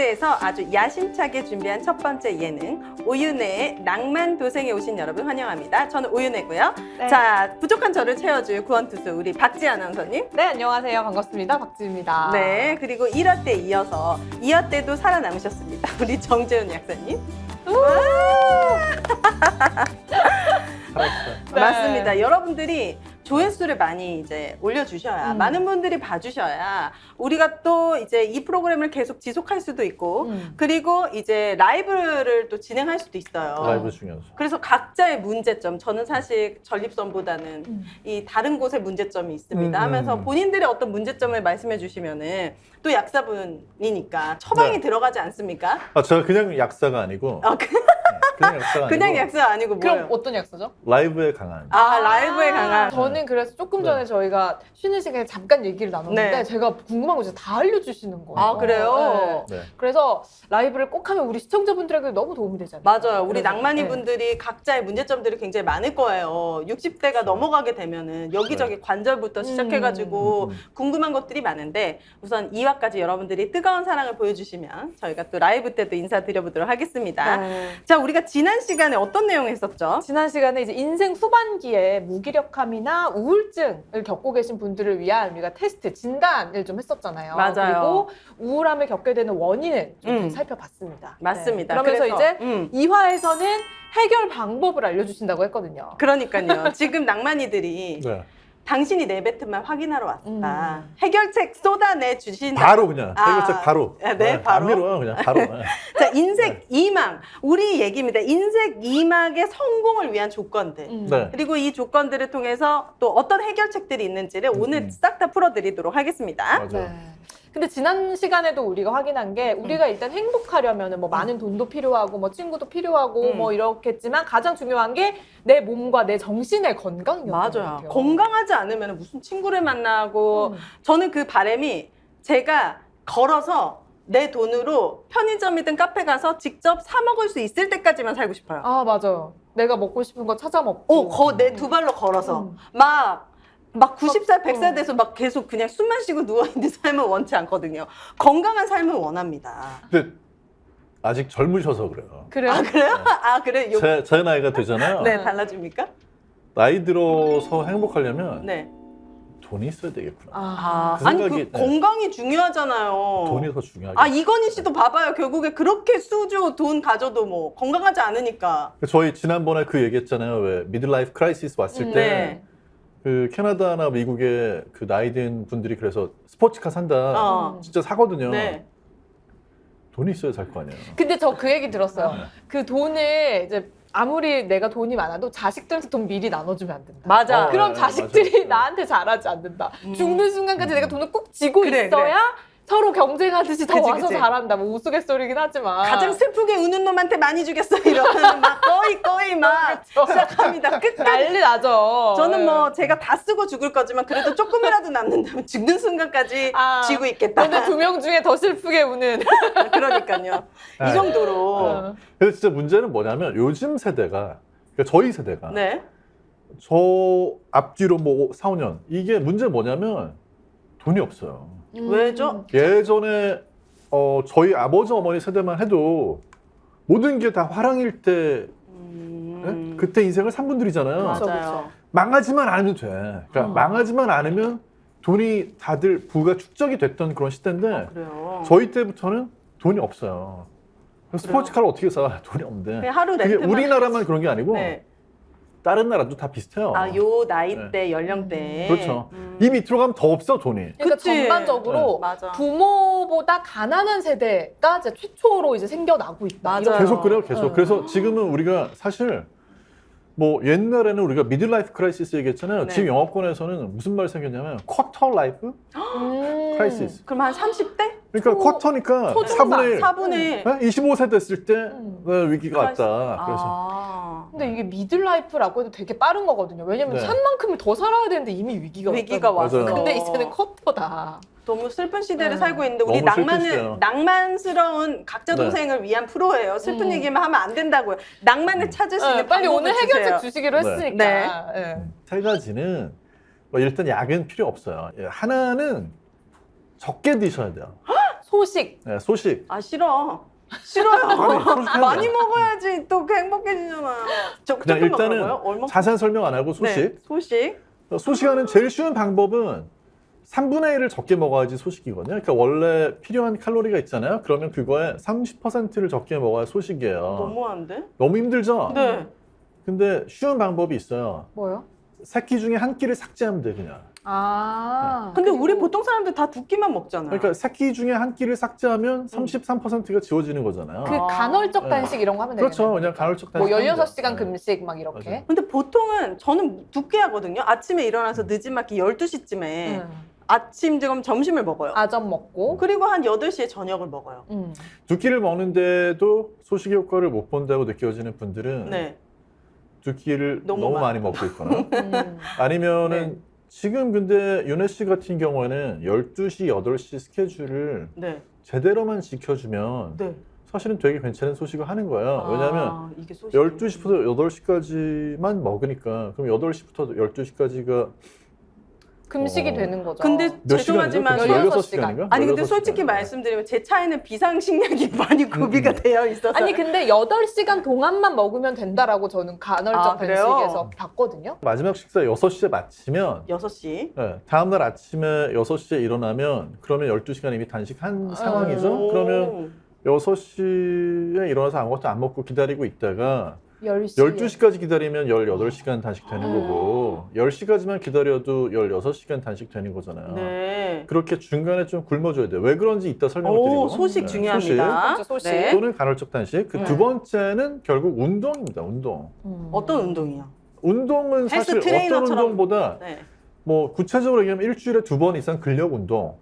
무대에서 아주 야심차게 준비한 첫 번째 예능 오윤혜의 낭만도생에 오신 여러분 환영합니다. 저는 오윤혜고요. 네. 자, 부족한 저를 채워줄 구원투수 우리 박지 아나운서님. 네, 안녕하세요. 반갑습니다. 박지입니다. 네, 그리고 1화 때 이어서 2화 때도 살아남으셨습니다. 우리 정재훈 약사님. 네. 맞습니다. 여러분들이 조회수를 많이 이제 올려주셔야 많은 분들이 봐주셔야 우리가 또 이제 이 프로그램을 계속 지속할 수도 있고 그리고 이제 라이브를 또 진행할 수도 있어요. 라이브 중요하죠. 그래서 각자의 문제점, 저는 사실 전립선보다는 이 다른 곳에 문제점이 있습니다 하면서 본인들의 어떤 문제점을 말씀해 주시면은 또 약사분이니까 처방이 네. 들어가지 않습니까? 아, 제가 그냥 약사가 아니고 그냥 약사가 그냥 아니고 약사 아니고 뭐예요? 그럼 어떤 약사죠? 라이브에 강한. 아, 라이브에 강한. 저는 그래서 조금 네. 전에 저희가 쉬는 시간에 잠깐 얘기를 나눴는데 네. 제가 궁금한 거 진짜 다 알려주시는 거예요. 아, 그래요? 네. 네. 그래서 라이브를 꼭 하면 우리 시청자분들에게 너무 도움이 되잖아요. 맞아요. 우리 그래서, 낭만이 네. 분들이 각자의 문제점들이 굉장히 많을 거예요. 60대가 넘어가게 되면은 여기저기 관절부터 시작해가지고 궁금한 것들이 많은데 우선 2화까지 여러분들이 뜨거운 사랑을 보여주시면 저희가 또 라이브 때도 인사드려보도록 하겠습니다. 네. 자, 우리가 지난 시간에 어떤 내용 했었죠? 지난 시간에 이제 인생 후반기에 무기력함이나 우울증을 겪고 계신 분들을 위한 우리가 테스트, 진단을 좀 했었잖아요. 맞아요. 그리고 우울함을 겪게 되는 원인을 좀 음. 살펴봤습니다. 맞습니다. 네. 그러면서 그래서, 이제 2화에서는 해결 방법을 알려주신다고 했거든요. 그러니까요. 지금 낭만이들이 네. 당신이 내뱉은말 확인하러 왔다. 해결책 쏟아내 주신다. 바로 그냥 아. 해결책 바로. 네, 바로. 안 미뤄요, 그냥 바로. 네. 자, 인생 2망. 우리 얘기입니다. 인생 2망의 성공을 위한 조건들. 네. 그리고 이 조건들을 통해서 또 어떤 해결책들이 있는지를 오늘 싹 다 풀어드리도록 하겠습니다. 맞아요. 네. 근데 지난 시간에도 우리가 확인한 게 우리가 일단 행복하려면 뭐 많은 돈도 필요하고 뭐 친구도 필요하고 뭐 이렇겠지만 가장 중요한 게 내 몸과 내 정신의 건강이었던 것 맞아요. 같아요. 건강하지 않으면 무슨 친구를 만나고 저는 그 바람이 제가 걸어서 내 돈으로 편의점이든 카페 가서 직접 사 먹을 수 있을 때까지만 살고 싶어요. 아, 맞아요. 내가 먹고 싶은 거 찾아 먹고. 내 두 발로 걸어서 막 90살, 100살 돼서 막 계속 그냥 숨만 쉬고 누워있는 삶을 원치 않거든요. 건강한 삶을 원합니다. 근데 아직 젊으셔서 그래요. 그래요? 아, 그래요? 아, 그래? 제 나이가 되잖아요. 네, 달라집니까? 나이 들어서 행복하려면 네. 돈이 있어야 되겠구나. 아, 그 아니, 생각이, 그 건강이 중요하잖아요. 돈이 더 중요하게. 아, 이건희 씨도 봐봐요. 결국에 그렇게 수주 돈 가져도 뭐 건강하지 않으니까. 저희 지난번에 그 얘기했잖아요. 왜 미들라이프 크라이시스 왔을 때 네. 그 캐나다나 미국의 그 나이 든 분들이 그래서 스포츠카 산다. 어. 진짜 사거든요. 네. 돈이 있어야 살 거 아니에요. 근데 저 그 얘기 들었어요. 그 돈을 이제 아무리 내가 돈이 많아도 자식들한테 돈 미리 나눠주면 안 된다. 맞아. 그럼 네, 자식들이 맞아요. 나한테 잘하지 않는다. 죽는 순간까지 내가 돈을 꼭 쥐고 그래, 있어야 서로 경쟁하듯이 더 그치, 와서 그치. 잘한다. 뭐 우스갯소리긴 하지만. 가장 슬프게 우는 놈한테 많이 주겠어. 이러면 막 거의 막 시작합니다. 끝까지. 난리 나죠. 저는 네. 뭐 제가 다 쓰고 죽을 거지만 그래도 조금이라도 남는다면 죽는 순간까지 아, 쥐고 있겠다. 근데 2명 중에 더 슬프게 우는. 그러니까요. 이 네. 정도로. 그래서 진짜 문제는 뭐냐면 요즘 세대가 그러니까 저희 세대가 네. 저 앞뒤로 뭐 4, 5년 이게 문제 뭐냐면 돈이 없어요. 왜죠? 예전에 저희 아버지 어머니 세대만 해도 모든 게 다 화랑일 때 네? 그때 인생을 산 분들이잖아요. 그쵸, 맞아요. 망하지만 않으면 돼. 그러니까 망하지만 않으면 돈이 다들 부가 축적이 됐던 그런 시대인데 그래요. 저희 때부터는 돈이 없어요. 그래서 스포츠카를 어떻게 사? 돈이 없는데. 그냥 하루 그게 렌트만. 우리나라만 그런 게 아니고 네. 다른 나라도 다 비슷해요. 아, 요 나이대, 연령대. 그렇죠. 이 밑으로 가면 더 없어 돈이. 그러니까 그치. 전반적으로 맞아. 부모보다 가난한 세대가 이제 최초로 이제 생겨나고 있다. 맞아요. 이런 계속 그래요, 계속. 네. 그래서 지금은 우리가 사실 뭐 옛날에는 우리가 미들라이프 크라이시스 얘기했잖아요. 네. 지금 영어권에서는 무슨 말이 생겼냐면 쿼터 라이프 크라이시스. 그럼 한 30대? 그러니까 쿼터니까 초중반, 4분의 1. 4분의 25세 됐을 때 위기가 크라이시스. 왔다. 그래서 아. 근데 이게 미들라이프라고 해도 되게 빠른 거거든요. 왜냐면 네. 산 만큼을 더 살아야 되는데 이미 위기가 위기가 왔다는 왔어. 거예요. 근데 이제는 쿼터다. 너무 슬픈 시대를 네. 살고 있는데 우리 너무 슬픈 시대예요. 낭만은 낭만스러운 각자 네. 동생을 위한 프로예요. 슬픈 얘기만 하면 안 된다고요. 낭만을 찾을 수 있는 빨리 방법을 오늘 해결책 주세요. 주시기로 네. 했으니까. 네. 세 가지는 뭐 일단 약은 필요 없어요. 하나는 적게 드셔야 돼요. 소식. 네, 소식. 아 싫어. 싫어요. 아니, 소식해야 많이 돼. 먹어야지 또 행복해지잖아요. 그냥 일단은 얼마? 자세한 설명 안 하고 소식. 네, 소식. 소식하는 제일 쉬운 방법은 3분의 1을 적게 먹어야지 소식이거든요. 그러니까 원래 필요한 칼로리가 있잖아요. 그러면 그거에 30%를 적게 먹어야 소식이에요. 너무한데? 너무 힘들죠? 네. 근데 쉬운 방법이 있어요. 뭐요? 새끼 중에 한 끼를 삭제하면 돼, 그냥. 아. 근데 그리고 우리 보통 사람들 다 두 끼만 먹잖아요. 그러니까 새끼 중에 한 끼를 삭제하면 33%가 지워지는 거잖아요. 그 아. 간헐적 네. 단식 이런 거 하면 되겠네요. 그렇죠. 그냥 간헐적 뭐 단식. 16시간 네. 금식 막 이렇게. 맞아요. 근데 보통은 저는 두 끼 하거든요. 아침에 일어나서 늦지막히 12시쯤에 아침 지금 점심을 먹어요. 아점 먹고. 그리고 한 8시에 저녁을 먹어요. 두 끼를 먹는데도 소식 효과를 못 본다고 느껴지는 분들은 네. 두 끼를 너무 너무 많아. 많이 먹고 있거나 음. 아니면은 네. 지금 근데 윤혜 씨 같은 경우에는 12시, 8시 스케줄을 네. 제대로만 지켜주면 네. 사실은 되게 괜찮은 소식을 하는 거예요. 왜냐하면 아, 이게 소식. 12시부터 8시까지만 먹으니까 그럼 8시부터 12시까지가 금식이 어. 되는 거죠. 근데 몇 죄송하지만 시간이죠? 16시간. 16시간인가? 아니 근데 솔직히 말씀드리면 제 차에는 비상식량이 많이 구비가 되어 있어서 아니 근데 8시간 동안만 먹으면 된다라고 저는 간헐적 아, 그래요? 단식에서 봤거든요. 마지막 식사 6시에 마치면 6시. 네, 다음날 아침에 6시에 일어나면 그러면 12시간 이미 단식한 상황이죠. 그러면 6시에 일어나서 아무것도 안 먹고 기다리고 있다가 10시에. 12시까지 기다리면 18시간 단식 되는 거고 10시까지만 기다려도 16시간 단식 되는 거잖아요. 네. 그렇게 중간에 좀 굶어줘야 돼요. 왜 그런지 이따 설명을 드리고. 오, 소식 네, 중요합니다. 소식. 소식. 네. 또는 간헐적 단식. 그 두 네. 번째는 결국 운동입니다. 운동. 어떤 운동이요? 운동은 헬스 사실 어떤 트레이너처럼. 운동보다 네. 뭐 구체적으로 얘기하면 일주일에 2번 이상 근력 운동.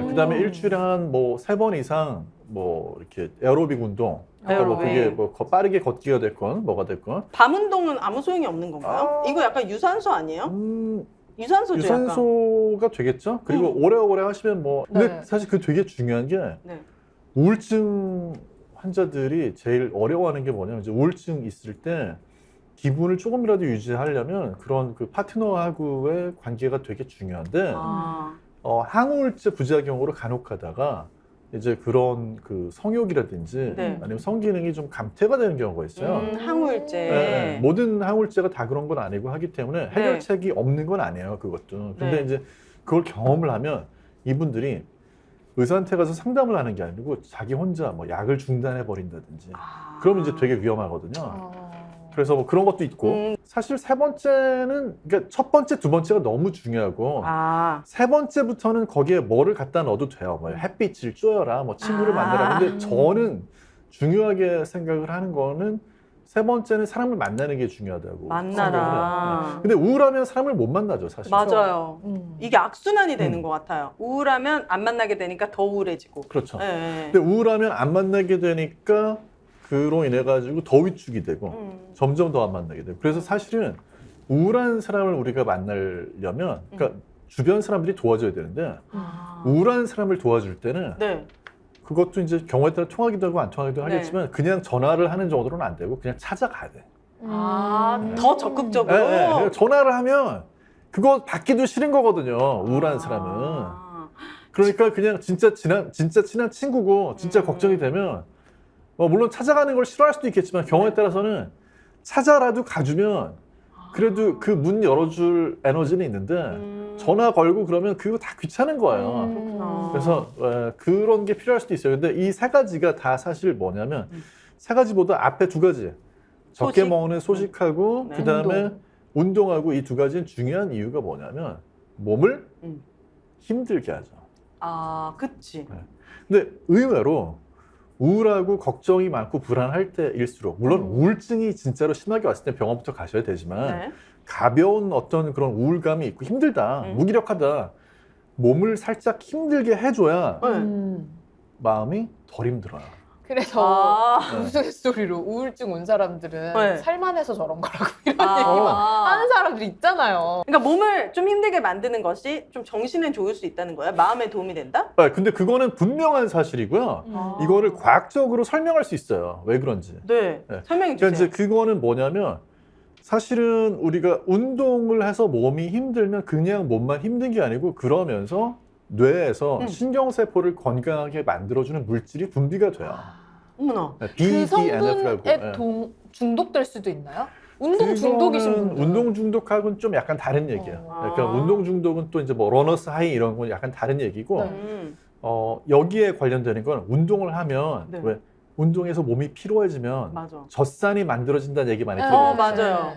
그다음에 일주일에 한 뭐 3번 이상 뭐 이렇게 에어로빅 운동. 그러니까 뭐 에어로빅. 그게 뭐 빠르게 걷기가 됐건 뭐가 됐건. 밤 운동은 아무 소용이 없는 건가요? 아. 이거 약간 유산소 아니에요? 음, 유산소죠, 약간. 유산소가 되겠죠. 그리고 오래오래 하시면 뭐 근데 네. 사실 그 되게 중요한 게 네. 우울증 환자들이 제일 어려워하는 게 뭐냐면 이제 우울증 있을 때 기분을 조금이라도 유지하려면 그런 그 파트너하고의 관계가 되게 중요한데 아. 항우울제 부작용으로 간혹 가다가 이제 그런 그 성욕이라든지 네. 아니면 성기능이 좀 감퇴가 되는 경우가 있어요. 항우울제. 네, 모든 항우울제가 다 그런 건 아니고 하기 때문에 해결책이 없는 건 아니에요, 그것도. 근데 네. 이제 그걸 경험을 하면 이분들이 의사한테 가서 상담을 하는 게 아니고 자기 혼자 뭐 약을 중단해 버린다든지 아. 그러면 이제 되게 위험하거든요. 그래서 뭐 그런 것도 있고 사실 세 번째는 그러니까 첫 번째, 두 번째가 너무 중요하고 아. 세 번째부터는 거기에 뭐를 갖다 넣어도 돼요. 뭐 햇빛을 쬐어라, 뭐 친구를 만나라. 근데 저는 중요하게 생각을 하는 거는 세 번째는 사람을 만나는 게 중요하다고 생각을 해요. 만나라. 근데 우울하면 사람을 못 만나죠, 사실. 맞아요. 음. 이게 악순환이 되는 것 같아요. 우울하면 안 만나게 되니까 더 우울해지고. 그렇죠. 네. 근데 우울하면 안 만나게 되니까 그로 인해 가지고 더 위축이 되고 점점 더 안 만나게 되고. 그래서 사실은 우울한 사람을 우리가 만나려면 그러니까 주변 사람들이 도와줘야 되는데 아. 우울한 사람을 도와줄 때는 네. 그것도 이제 경우에 따라 통하기도 하고 안 통하기도 네. 하겠지만 그냥 전화를 하는 정도로는 안 되고 그냥 찾아가야 돼. 더 적극적으로. 그냥 전화를 하면 그거 받기도 싫은 거거든요. 우울한 사람은. 아. 그러니까 그냥 진짜 친한 친구고 진짜 걱정이 되면 물론 찾아가는 걸 싫어할 수도 있겠지만 경우에 따라서는 찾아라도 가주면 그래도 그 문 열어줄 에너지는 있는데 전화 걸고 그러면 그거 다 귀찮은 거예요. 그렇구나. 그래서 그런 게 필요할 수도 있어요. 근데 이 세 가지가 다 사실 뭐냐면 세 가지보다 앞에 두 가지 적게 소식? 먹는 소식하고 네. 그다음에 운동하고 이 두 가지는 중요한 이유가 뭐냐면 몸을 힘들게 하죠. 아, 그치. 근데 의외로 우울하고 걱정이 많고 불안할 때일수록 물론 우울증이 진짜로 심하게 왔을 때 병원부터 가셔야 되지만 네. 가벼운 어떤 그런 우울감이 있고 힘들다, 무기력하다, 몸을 살짝 힘들게 해줘야 마음이 덜 힘들어요. 그래서 아. 우스갯소리로 우울증 온 사람들은 네. 살만해서 저런 거라고 이런 아. 얘기만 하는 사람들 있잖아요. 그러니까 몸을 좀 힘들게 만드는 것이 좀 정신에 좋을 수 있다는 거야? 마음에 도움이 된다? 근데 그거는 분명한 사실이고요. 아. 이거를 과학적으로 설명할 수 있어요. 왜 그런지. 네. 네. 설명해 그러니까 주세요. 이제 그거는 뭐냐면 사실은 우리가 운동을 해서 몸이 힘들면 그냥 몸만 힘든 게 아니고 그러면서 뇌에서 음. 신경세포를 건강하게 만들어주는 물질이 분비가 돼요. 어머나. 그 BDNF라고. 성분에 중독될 수도 있나요? 운동 중독이신 분들. 운동 중독하고는 좀 약간 다른 얘기예요. 아. 그러니까 운동 중독은 또 이제 뭐 러너스 하이 이런 건 약간 다른 얘기고 네. 여기에 관련되는 건 운동을 하면 네. 왜 운동에서 몸이 피로해지면 맞아. 젖산이 만들어진다는 얘기 많이 네. 들어요. 맞아요.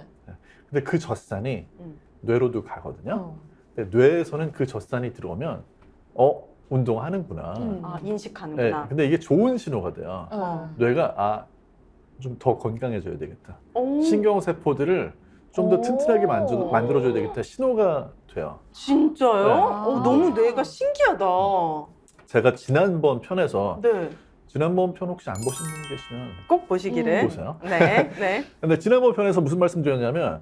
근데 그 젖산이 음. 뇌로도 가거든요. 어. 근데 뇌에서는 그 젖산이 들어오면 운동하는구나. 아, 네, 인식하는구나. 근데 이게 좋은 신호가 돼요. 어. 뇌가 좀 더 건강해져야 되겠다. 오, 신경세포들을 좀 더 오. 튼튼하게 만들어줘야 되겠다. 신호가 돼요. 진짜요? 네. 너무 뇌가 신기하다. 제가 지난번 편에서 네. 지난번 편 혹시 안 보신 분 계시면 꼭 보시기를. 보세요. 네. 네. 근데 지난번 편에서 무슨 말씀 드렸냐면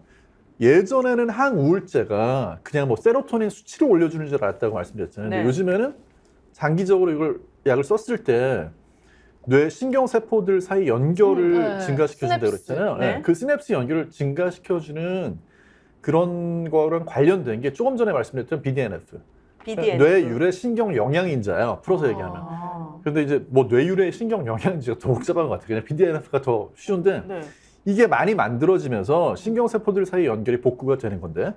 예전에는 항우울제가 그냥 뭐 세로토닌 수치를 올려주는 줄 알았다고 말씀드렸잖아요. 근데 네. 요즘에는 장기적으로 이걸 약을 썼을 때 뇌 신경세포들 사이 연결을 네. 증가시켜준다고 시냅스. 그랬잖아요. 네. 그 시냅스 연결을 증가시켜주는 그런 거랑 관련된 게 조금 전에 말씀드렸던 BDNF. BDNF. 뇌유래 신경 영양인자예요. 풀어서 얘기하면. 아. 근데 이제 뭐 뇌유래 신경 영양인지가 더 복잡한 것 같아요. 그냥 BDNF가 더 쉬운데 네. 이게 많이 만들어지면서 신경세포들 사이 연결이 복구가 되는 건데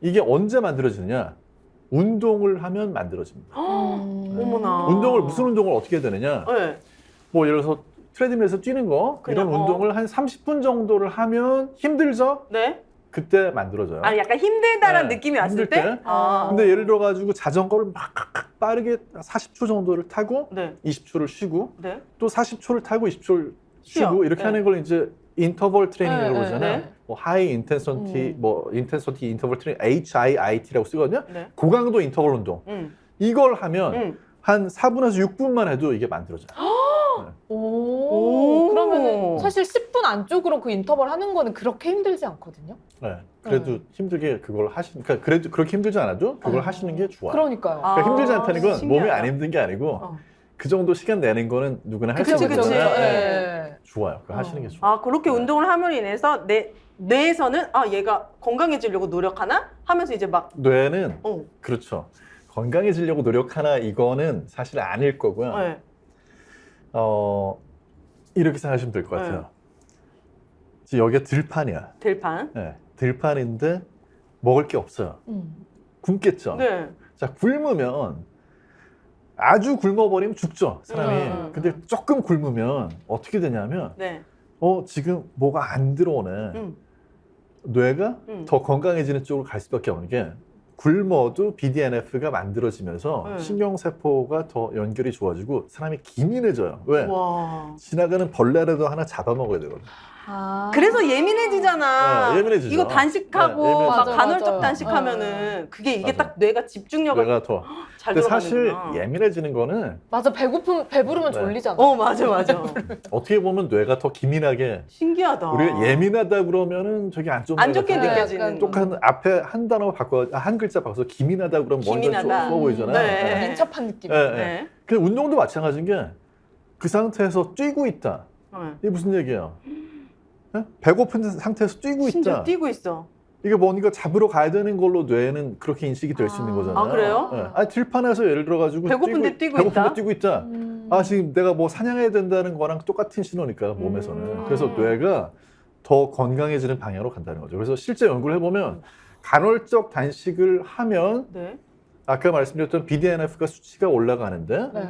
이게 언제 만들어지느냐? 운동을 하면 만들어집니다. 어머나. 운동을 무슨 운동을 어떻게 해야 되느냐? 네. 뭐 예를 들어서 트레드밀에서 뛰는 거 그냥, 이런 운동을 한 30분 정도를 하면 힘들죠? 네. 그때 만들어져요. 아, 약간 힘들다라는 네, 느낌이 왔을 힘들 때? 때. 아. 근데 예를 들어 가지고 자전거를 막 빠르게 40초 정도를 타고 네. 20초를 쉬고 네. 또 40초를 타고 20초를 쉬어. 쉬고 이렇게 네. 하는 걸 이제 인터벌 트레이닝이라고 네, 그러잖아요. 네. 뭐 하이 인텐시티 뭐 인텐시티 인터벌 트레이닝 HIIT라고 쓰거든요. 네. 고강도 인터벌 운동. 이걸 하면 한 4분에서 6분만 해도 이게 만들어져요. 오. 오. 그러면은 사실 10분 안쪽으로 그 인터벌 하는 거는 그렇게 힘들지 않거든요. 네. 그래도 힘들게 그걸 그러니까 그래도 그렇게 힘들지 않아도 그걸 하시는 게 좋아요. 그러니까요. 아. 그러니까 힘들지 않다는 건 신기하다. 몸이 안 힘든 게 아니고 어. 그 정도 시간 내는 거는 누구나 할 수 그치, 있는 그치. 거잖아요. 네. 네. 좋아요. 그거 하시는 게 좋아요. 아, 그렇게 네. 운동을 함으로 인해서 뇌에서는 얘가 건강해지려고 노력하나? 하면서 이제 막 뇌는 어. 그렇죠. 건강해지려고 노력하나 이거는 사실 아닐 거고요. 네. 이렇게 생각하시면 될 것 같아요. 네. 지금 여기가 들판이야. 들판. 네. 들판인데 먹을 게 없어요. 굶겠죠. 네. 자, 굶으면 아주 굶어버리면 죽죠, 사람이. 근데 조금 굶으면 어떻게 되냐면 네. 지금 뭐가 안 들어오네. 뇌가 더 건강해지는 쪽으로 갈 수밖에 없는 게 굶어도 BDNF가 만들어지면서 신경세포가 더 연결이 좋아지고 사람이 기민해져요. 왜? 와. 지나가는 벌레라도 하나 잡아먹어야 되거든. 그래서 예민해지잖아. 네, 예민해지죠. 이거 단식하고 네, 예민해지죠. 막 맞아요, 간헐적 맞아요. 단식하면은 그게 이게 맞아요. 딱 뇌가 집중력을 뇌가 더. 잘 근데 사실 들어가는구나. 예민해지는 거는 맞아. 배부르면 네. 졸리잖아. 맞아, 맞아. 어떻게 보면 뇌가 더 기민하게 신기하다. 우리가 예민하다 그러면은 저기 안 좋은 안 말 좋게 같은데 느껴지는. 똑같은 앞에 한 단어 한 글자 바꿔서 기민하다 그러면 먼저 기민하다. 좋아 보이잖아요. 네. 민첩한 느낌. 네, 네. 네. 그 운동도 마찬가지인 게 그 상태에서 뛰고 있다. 네. 이게 무슨 얘기예요? 네? 배고픈 상태에서 뛰고 진짜 있다. 뛰고 있어. 이게 뭔가 잡으러 가야 되는 걸로 뇌는 그렇게 인식이 될 수 있는 거잖아요. 아, 그래요? 네. 들판에서 예를 들어가지고 배고픈데 뛰고 배고픈데 있다? 뛰고 있다. 지금 내가 뭐 사냥해야 된다는 거랑 똑같은 신호니까 몸에서는. 그래서 뇌가 더 건강해지는 방향으로 간다는 거죠. 그래서 실제 연구를 해보면 간헐적 단식을 하면 네. 아까 말씀드렸던 BDNF가 수치가 올라가는데 네.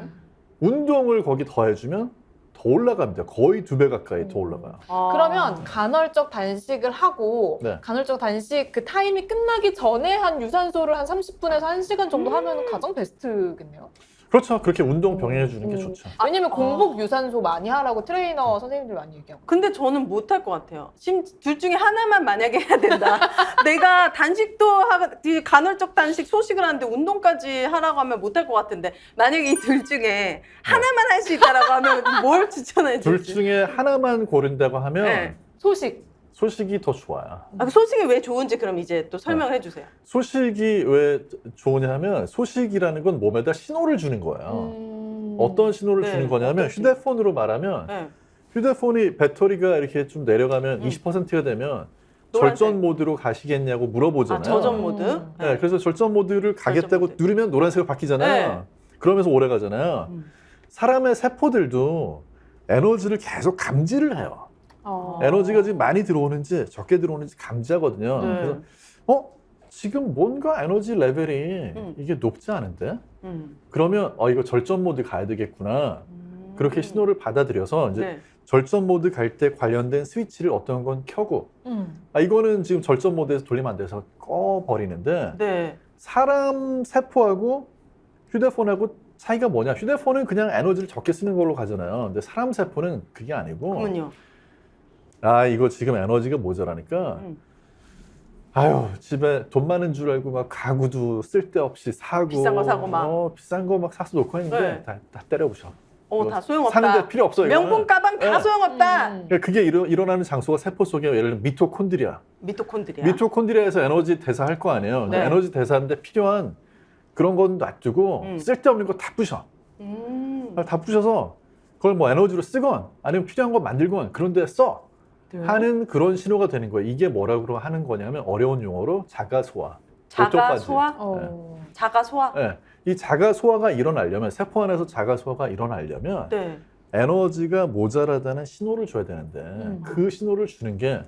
운동을 거기 더해주면 더 올라갑니다. 거의 2배 가까이 더 올라가요. 그러면 간헐적 단식을 하고 네. 간헐적 단식 그 타임이 끝나기 전에 한 유산소를 한 30분에서 1시간 정도 하면 가장 베스트겠네요. 그렇죠. 그렇게 운동 병행해 주는 게 좋죠. 왜냐면 공복 유산소 많이 하라고 트레이너 선생님들 많이 얘기하고. 근데 저는 못할 것 같아요. 둘 중에 하나만 만약에 해야 된다. 내가 단식도 간헐적 단식 소식을 하는데 운동까지 하라고 하면 못할 것 같은데 만약에 이 둘 중에 하나만 할 수 있다라고 하면 뭘 추천해 둘 줄지? 중에 하나만 고른다고 하면 네. 소식. 소식이 더 좋아요. 소식이 왜 좋은지 그럼 이제 또 설명을 해주세요. 소식이 왜 좋으냐 하면 소식이라는 건 몸에다 신호를 주는 거예요. 어떤 신호를 네, 주는 거냐면 어떤 신호? 휴대폰으로 말하면 네. 휴대폰이 배터리가 이렇게 좀 내려가면 20%가 되면 노란색. 절전 모드로 가시겠냐고 물어보잖아요. 아, 저전 모드. 네, 그래서 절전 모드를 가겠다고 모드. 누르면 노란색으로 바뀌잖아요. 네. 그러면서 오래 가잖아요. 사람의 세포들도 에너지를 계속 감지를 해요. 에너지가 지금 많이 들어오는지 적게 들어오는지 감지하거든요. 네. 그래서 지금 뭔가 에너지 레벨이 이게 높지 않은데? 그러면 이거 절전 모드 가야 되겠구나. 그렇게 신호를 받아들여서 이제 네. 절전 모드 갈 때 관련된 스위치를 어떤 건 켜고 이거는 지금 절전 모드에서 돌리면 안 돼서 꺼버리는데 네. 사람 세포하고 휴대폰하고 차이가 뭐냐? 휴대폰은 그냥 에너지를 적게 쓰는 걸로 가잖아요. 근데 사람 세포는 그게 아니고 그러면요. 이거 지금 에너지가 모자라니까 아유 집에 돈 많은 줄 알고 막 가구도 쓸데없이 사고 비싼 거 사고 막. 비싼 거 막 사서 놓고 있는데 네. 다 때려부셔. 다 소용없다. 사는데 필요 없어. 이거는. 명품 가방 다 네. 소용없다. 그러니까 그게 일어나는 장소가 세포 속에 예를 들면 미토콘드리아. 미토콘드리아. 미토콘드리아에서 에너지 대사할 거 아니에요. 근데 네. 에너지 대사하는데 필요한 그런 건 놔두고 쓸데없는 거 다 부셔. 다 부셔서 그걸 뭐 에너지로 쓰건 아니면 필요한 거 만들건 그런 데 써. 네. 하는 그런 신호가 되는 거예요. 이게 뭐라고 하는 거냐면 어려운 용어로 자가소화. 자가소화? 네. 자가소화? 네. 이 자가소화가 일어나려면 세포 안에서 자가소화가 일어나려면 네. 에너지가 모자라다는 신호를 줘야 되는데 그 신호를 주는 게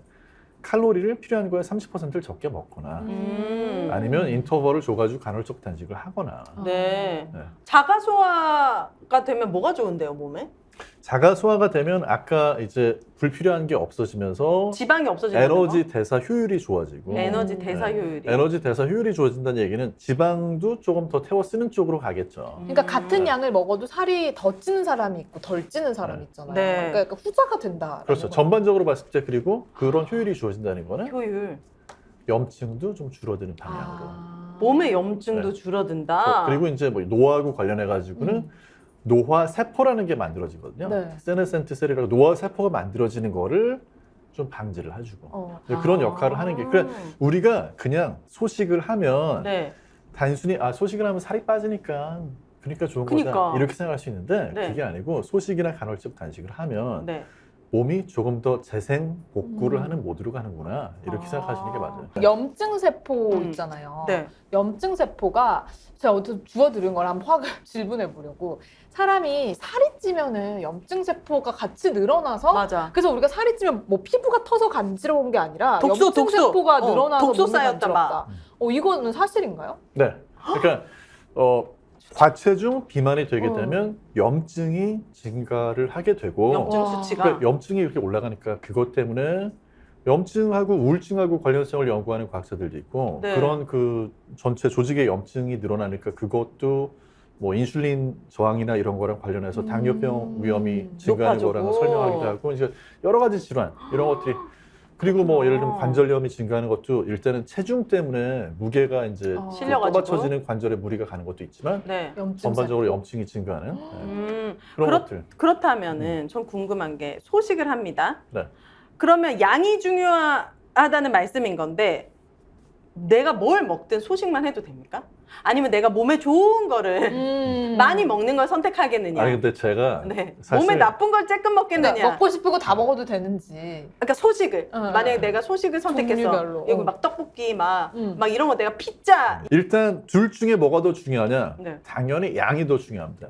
칼로리를 필요한 거에 30%를 적게 먹거나 아니면 인터벌을 줘가지고 간헐적 단식을 하거나. 네. 네. 자가소화가 되면 뭐가 좋은데요, 몸에? 자가소화가 되면 아까 이제 불필요한 게 없어지면서 지방이 없어지는 에너지 대사 효율이 좋아지고 에너지 대사 효율이. 에너지 대사 효율이 좋아진다는 얘기는 지방도 조금 더 태워 쓰는 쪽으로 가겠죠. 그러니까 같은 양을 먹어도 살이 더 찌는 사람이 있고 덜 찌는 사람이 있잖아요. 네. 그러니까 후자가 된다. 그렇죠. 전반적으로 봤을 때 그리고 그런 효율이 좋아진다는 거는 효율. 염증도 좀 줄어드는 방향으로. 몸의 염증도 네. 줄어든다. 그리고 이제 뭐 노화하고 관련해 가지고는 노화 세포라는 게 만들어지거든요. 네. 세네센트 셀이라고 노화 세포가 만들어지는 거를 좀 방지를 해주고 이제 그런 역할을 하는 게 그래 우리가 그냥 소식을 하면 네. 단순히 소식을 하면 살이 빠지니까 그러니까 좋은 그러니까. 거다 이렇게 생각할 수 있는데 네. 그게 아니고 소식이나 간헐적 단식을 하면 네. 몸이 조금 더 재생 복구를 하는 모드로 가는구나 이렇게 생각하시는 게 맞아요. 염증 세포 있잖아요. 네. 염증 세포가 제가 어디서 주워 들은 걸 한번 확을 질문해 보려고 사람이 살이 찌면은 염증 세포가 같이 늘어나서 맞아. 그래서 우리가 살이 찌면 뭐 피부가 터서 간지러운 게 아니라 독소, 염증 독소. 세포가 늘어나서 독소 몸이 쌓였다 막. 간지럽다. 이거는 사실인가요? 네, 그러니까 과체중 비만이 되게 되면 염증이 증가를 하게 되고 염증 와. 수치가. 그러니까 염증이 이렇게 올라가니까 그것 때문에 염증하고 우울증하고 관련성을 연구하는 과학자들도 있고 네. 그런 그 전체 조직의 염증이 늘어나니까 그것도 뭐 인슐린 저항이나 이런 거랑 관련해서 당뇨병 위험이 증가하는 높아지고. 거랑 설명하기도 하고 이제 여러 가지 질환 이런 것들이 그리고 뭐 예를 들면 관절염이 증가하는 것도 일단은 체중 때문에 무게가 이제 실려가지고. 떠받쳐지는 관절에 무리가 가는 것도 있지만 네. 염증 전반적으로 세포. 염증이 증가하는 네. 그런 그렇, 것들. 그렇다면은 전 궁금한 게 소식을 합니다. 네. 그러면 양이 중요하다는 말씀인 건데 내가 뭘 먹든 소식만 해도 됩니까? 아니면 내가 몸에 좋은 거를 많이 먹는 걸 선택하겠느냐? 아니 근데 제가 네. 사실 몸에 나쁜 걸 쬐끔 먹겠느냐? 그러니까 먹고 싶은 거 다 먹어도 되는지. 그러니까 소식을 응, 만약에 응. 내가 소식을 선택해서 종류별로. 여기 막 떡볶이 막 이런 거 내가 음. 피자 일단 둘 중에 뭐가 더 중요하냐? 네. 당연히 양이 더 중요합니다.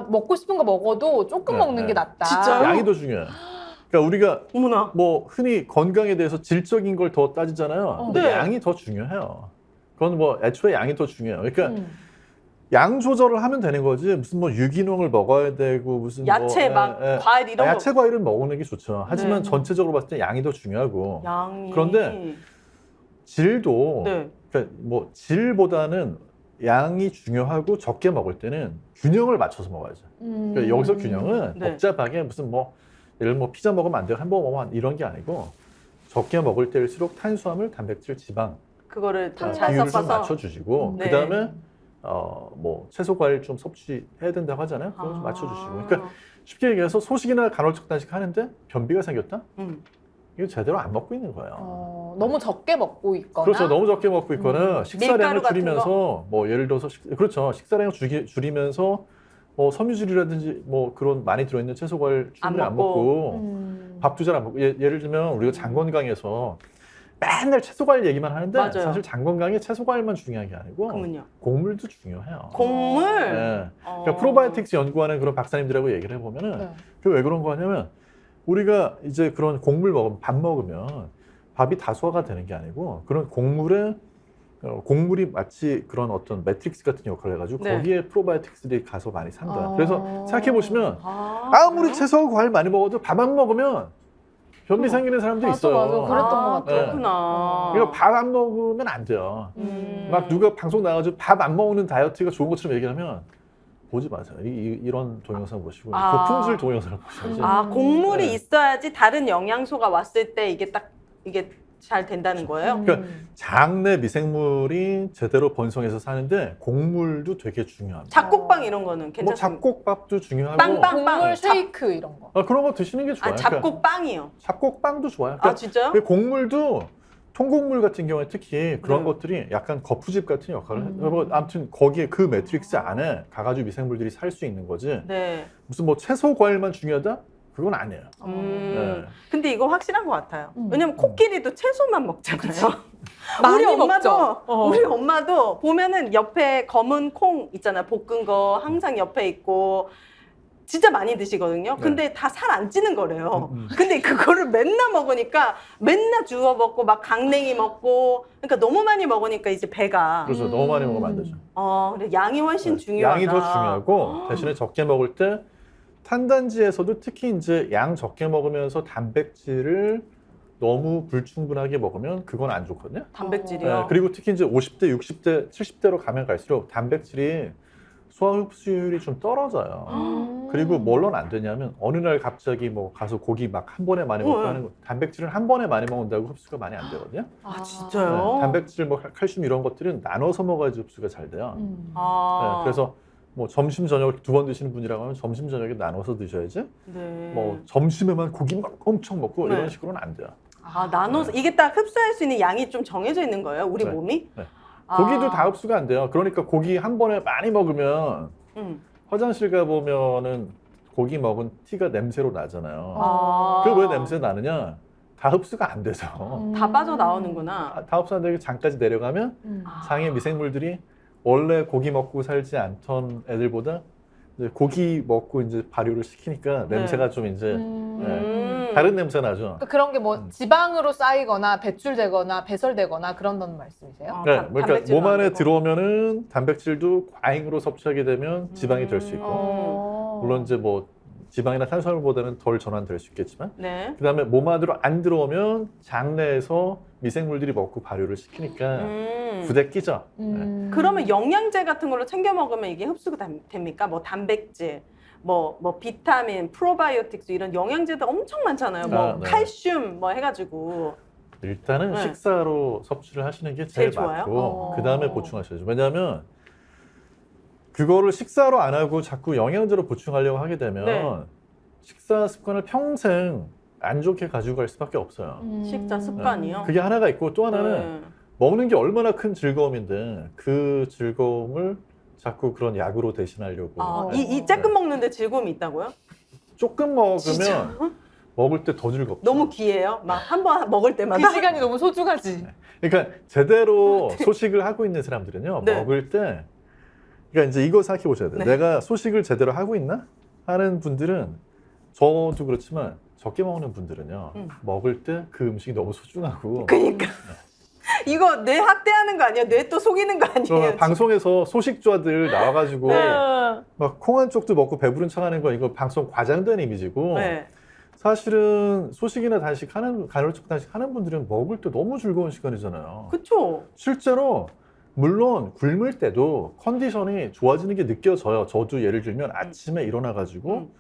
먹고 싶은 거 먹어도 조금 네, 먹는 네. 게 낫다. 진짜요? 양이 더 중요해요. 그러니까 우리가 어머나. 뭐 흔히 건강에 대해서 질적인 걸 더 따지잖아요. 근데 네. 양이 더 중요해요. 그건 뭐 애초에 양이 더 중요해요. 그러니까 양 조절을 하면 되는 거지 무슨 뭐 유기농을 먹어야 되고 무슨 야채 뭐, 막 과일 이런 야채 과일은 먹는 게 좋죠. 하지만 네. 전체적으로 봤을 때 양이 더 중요하고 양이 그런데 질도 네. 그러니까 뭐 질보다는 양이 중요하고 적게 먹을 때는 균형을 맞춰서 먹어야죠. 그러니까 여기서 균형은 네. 복잡하게 무슨 뭐 예를 들면 뭐 피자 먹으면 안 돼요, 햄버거 먹으면 안 돼, 이런 게 아니고 적게 먹을 때일수록 탄수화물, 단백질, 지방 그거를 잘 비율을 좀 섞어서 맞춰주시고 네. 그 다음에 뭐 채소 과일 좀 섭취해야 된다고 하잖아요. 그거 좀 맞춰주시고. 그러니까 쉽게 얘기해서 소식이나 간헐적 단식 하는데 변비가 생겼다? 이거 제대로 안 먹고 있는 거예요. 너무 적게 먹고 있거나. 그렇죠. 너무 적게 먹고 있거나 식사량을 밀가루 같은 줄이면서 뭐 예를 들어서 그렇죠. 식사량을 줄이면서 뭐 섬유질이라든지 뭐 그런 많이 들어있는 채소 과일 충분히 안 먹고 밥도 잘 안 먹고 예를 들면 우리가 장 건강에서 맨날 채소 과일 얘기만 하는데 맞아요. 사실 장 건강에 채소 과일만 중요한 게 아니고 그러면요. 곡물도 중요해요. 곡물. 네. 그러니까 프로바이오틱스 연구하는 그런 박사님들하고 얘기를 해보면은 네. 그 왜 그런 거 하냐면 우리가 이제 그런 곡물 먹으면 밥 먹으면 밥이 다 소화가 되는 게 아니고 그런 곡물에 곡물이 마치 그런 어떤 매트릭스 같은 역할을 해가지고 네. 거기에 프로바이오틱스들이 가서 많이 산다. 그래서 생각해 보시면 아무리 그래요? 채소 과일 많이 먹어도 밥 안 먹으면 변비 생기는 사람들이 맞아, 있어요. 맞아. 그랬던 것 같아요. 그렇구나. 그러니까 밥 안 먹으면 안 돼요. 막 누가 방송 나가지고 밥 안 먹는 다이어트가 좋은 것처럼 얘기하면 보지 마세요. 이런 동영상 보시고 고품질 동영상을 보셔야지. 곡물이 네. 있어야지 다른 영양소가 왔을 때 이게 딱 이게 잘 된다는 거예요? 그러니까 장내 미생물이 제대로 번성해서 사는데 곡물도 되게 중요합니다. 잡곡빵 이런 거는 뭐 괜찮습니까? 잡곡밥도 중요하고 빵빵. 곡물 쉐이크 이런 거. 그런 거 드시는 게 좋아요. 아, 잡곡빵이요. 잡곡빵도 좋아요. 아, 그러니까 진짜요? 그 곡물도 통곡물 같은 경우에 특히 그런 네. 것들이 약간 거푸집 같은 역할을 해요. 뭐 아무튼 거기에 그 매트릭스 안에 가가지고 미생물들이 살 수 있는 거지. 네. 무슨 뭐 채소 과일만 중요하다? 그건 아니에요. 음. 네. 근데 이거 확실한 것 같아요. 왜냐면 코끼리도 채소만 먹잖아요. 많이 우리 엄마도 먹죠. 우리 엄마도 보면은 옆에 검은 콩 있잖아요. 볶은 거 항상 옆에 있고 진짜 많이 드시거든요. 근데 다 살 안 찌는 거래요. 근데 그거를 맨날 먹으니까 맨날 주워 먹고 막 강냉이 먹고 그러니까 너무 많이 먹으니까 이제 배가 그래서 너무 많이 먹으면 안 되죠. 근데 양이 훨씬 중요하다. 양이 더 중요하고 대신에 적게 먹을 때 탄단지에서도 특히 이제 양 적게 먹으면서 단백질을 너무 불충분하게 먹으면 그건 안 좋거든요. 단백질이요. 네, 그리고 특히 이제 50대, 60대, 70대로 가면 갈수록 단백질이 소화 흡수율이 좀 떨어져요. 그리고 뭘로 안 되냐면 어느 날 갑자기 뭐 가서 고기 막 한 번에 많이 먹고 하는 거 단백질은 한 번에 많이 먹는다고 흡수가 많이 안 되거든요. 아 진짜요? 네, 단백질 뭐 칼슘 이런 것들은 나눠서 먹어야지 흡수가 잘 돼요. 네, 그래서 뭐 점심 저녁을 2번 드시는 분이라고 하면 점심 저녁에 나눠서 드셔야지. 네. 뭐 점심에만 고기 막 엄청 먹고 네. 이런 식으로는 안 돼요. 나눠서 이게 딱 흡수할 수 있는 양이 좀 정해져 있는 거예요? 우리 네. 몸이? 네. 고기도 다 흡수가 안 돼요. 그러니까 고기 한 번에 많이 먹으면 화장실 가 보면은 고기 먹은 티가 냄새로 나잖아요. 그 왜 냄새 나느냐? 다 흡수가 안 돼서. 다 빠져나오는구나. 다 흡수 안 되고 장까지 내려가면 장의 미생물들이 원래 고기 먹고 살지 않던 애들보다 이제 고기 먹고 이제 발효를 시키니까 네. 냄새가 좀 이제 다른 냄새 나죠. 그러니까 그런 게 뭐 지방으로 쌓이거나 배출되거나 배설되거나 그런다는 말씀이세요? 네, 그러니까 몸 안에 들어오면은 단백질도 과잉으로 섭취하게 되면 지방이 될 수 있고 물론 이제 뭐 지방이나 탄수화물보다는 덜 전환될 수 있겠지만 네. 그다음에 몸 안으로 안 들어오면 장내에서 미생물들이 먹고 발효를 시키니까 부대 끼죠. 네. 그러면 영양제 같은 걸로 챙겨 먹으면 이게 흡수가 됩니까? 뭐 단백질, 뭐 비타민, 프로바이오틱스 이런 영양제도 엄청 많잖아요. 뭐 네. 칼슘 뭐 해가지고. 일단은 네. 식사로 섭취를 하시는 게 제일 제일 좋아요? 맞고 그다음에 보충하셔야죠. 왜냐하면 그거를 식사로 안 하고 자꾸 영양제로 보충하려고 하게 되면 네. 식사 습관을 평생 안 좋게 가지고 갈 수밖에 없어요. 식사 습관이요? 그게 하나가 있고 또 하나는 네. 먹는 게 얼마나 큰 즐거움인데 그 즐거움을 자꾸 그런 약으로 대신하려고 이 쬐끔 먹는데 즐거움이 있다고요? 조금 먹으면 먹을 때 더 즐겁죠. 너무 귀해요. 막 한 번 먹을 때마다. 그 시간이 너무 소중하지. 그러니까 제대로 소식을 하고 있는 사람들은요. 네. 먹을 때 그러니까 이제 이거 생각해 보셔야 돼요. 네. 내가 소식을 제대로 하고 있나? 하는 분들은 저도 그렇지만 적게 먹는 분들은요. 먹을 때 그 음식이 너무 소중하고 그러니까 이거 뇌 학대하는 거 아니에요? 뇌 또 속이는 거 아니에요? 그러면 방송에서 소식좌들 나와가지고 네. 막 콩 한 쪽도 먹고 배부른 척하는 거 이거 방송 과장된 이미지고 네. 사실은 소식이나 간헐적 단식 하는 분들은 먹을 때 너무 즐거운 시간이잖아요. 그쵸? 실제로 물론 굶을 때도 컨디션이 좋아지는 게 느껴져요. 저도 예를 들면 아침에 일어나가지고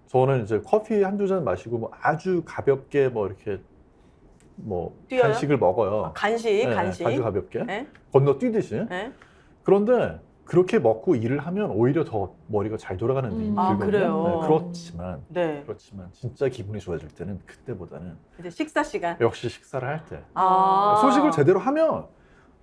저는 이제 커피 한두 잔 마시고 뭐 아주 가볍게 뭐 이렇게 뭐 뛰어요? 간식을 먹어요. 간식, 네, 간식. 아주 가볍게 네? 건너뛰듯이. 네? 그런데 그렇게 먹고 일을 하면 오히려 더 머리가 잘 돌아가는 느낌이 아, 들거든요. 그래요? 네, 네. 그렇지만 진짜 기분이 좋아질 때는 그때보다는 이제 식사 시간. 역시 식사를 할 때 아. 소식을 제대로 하면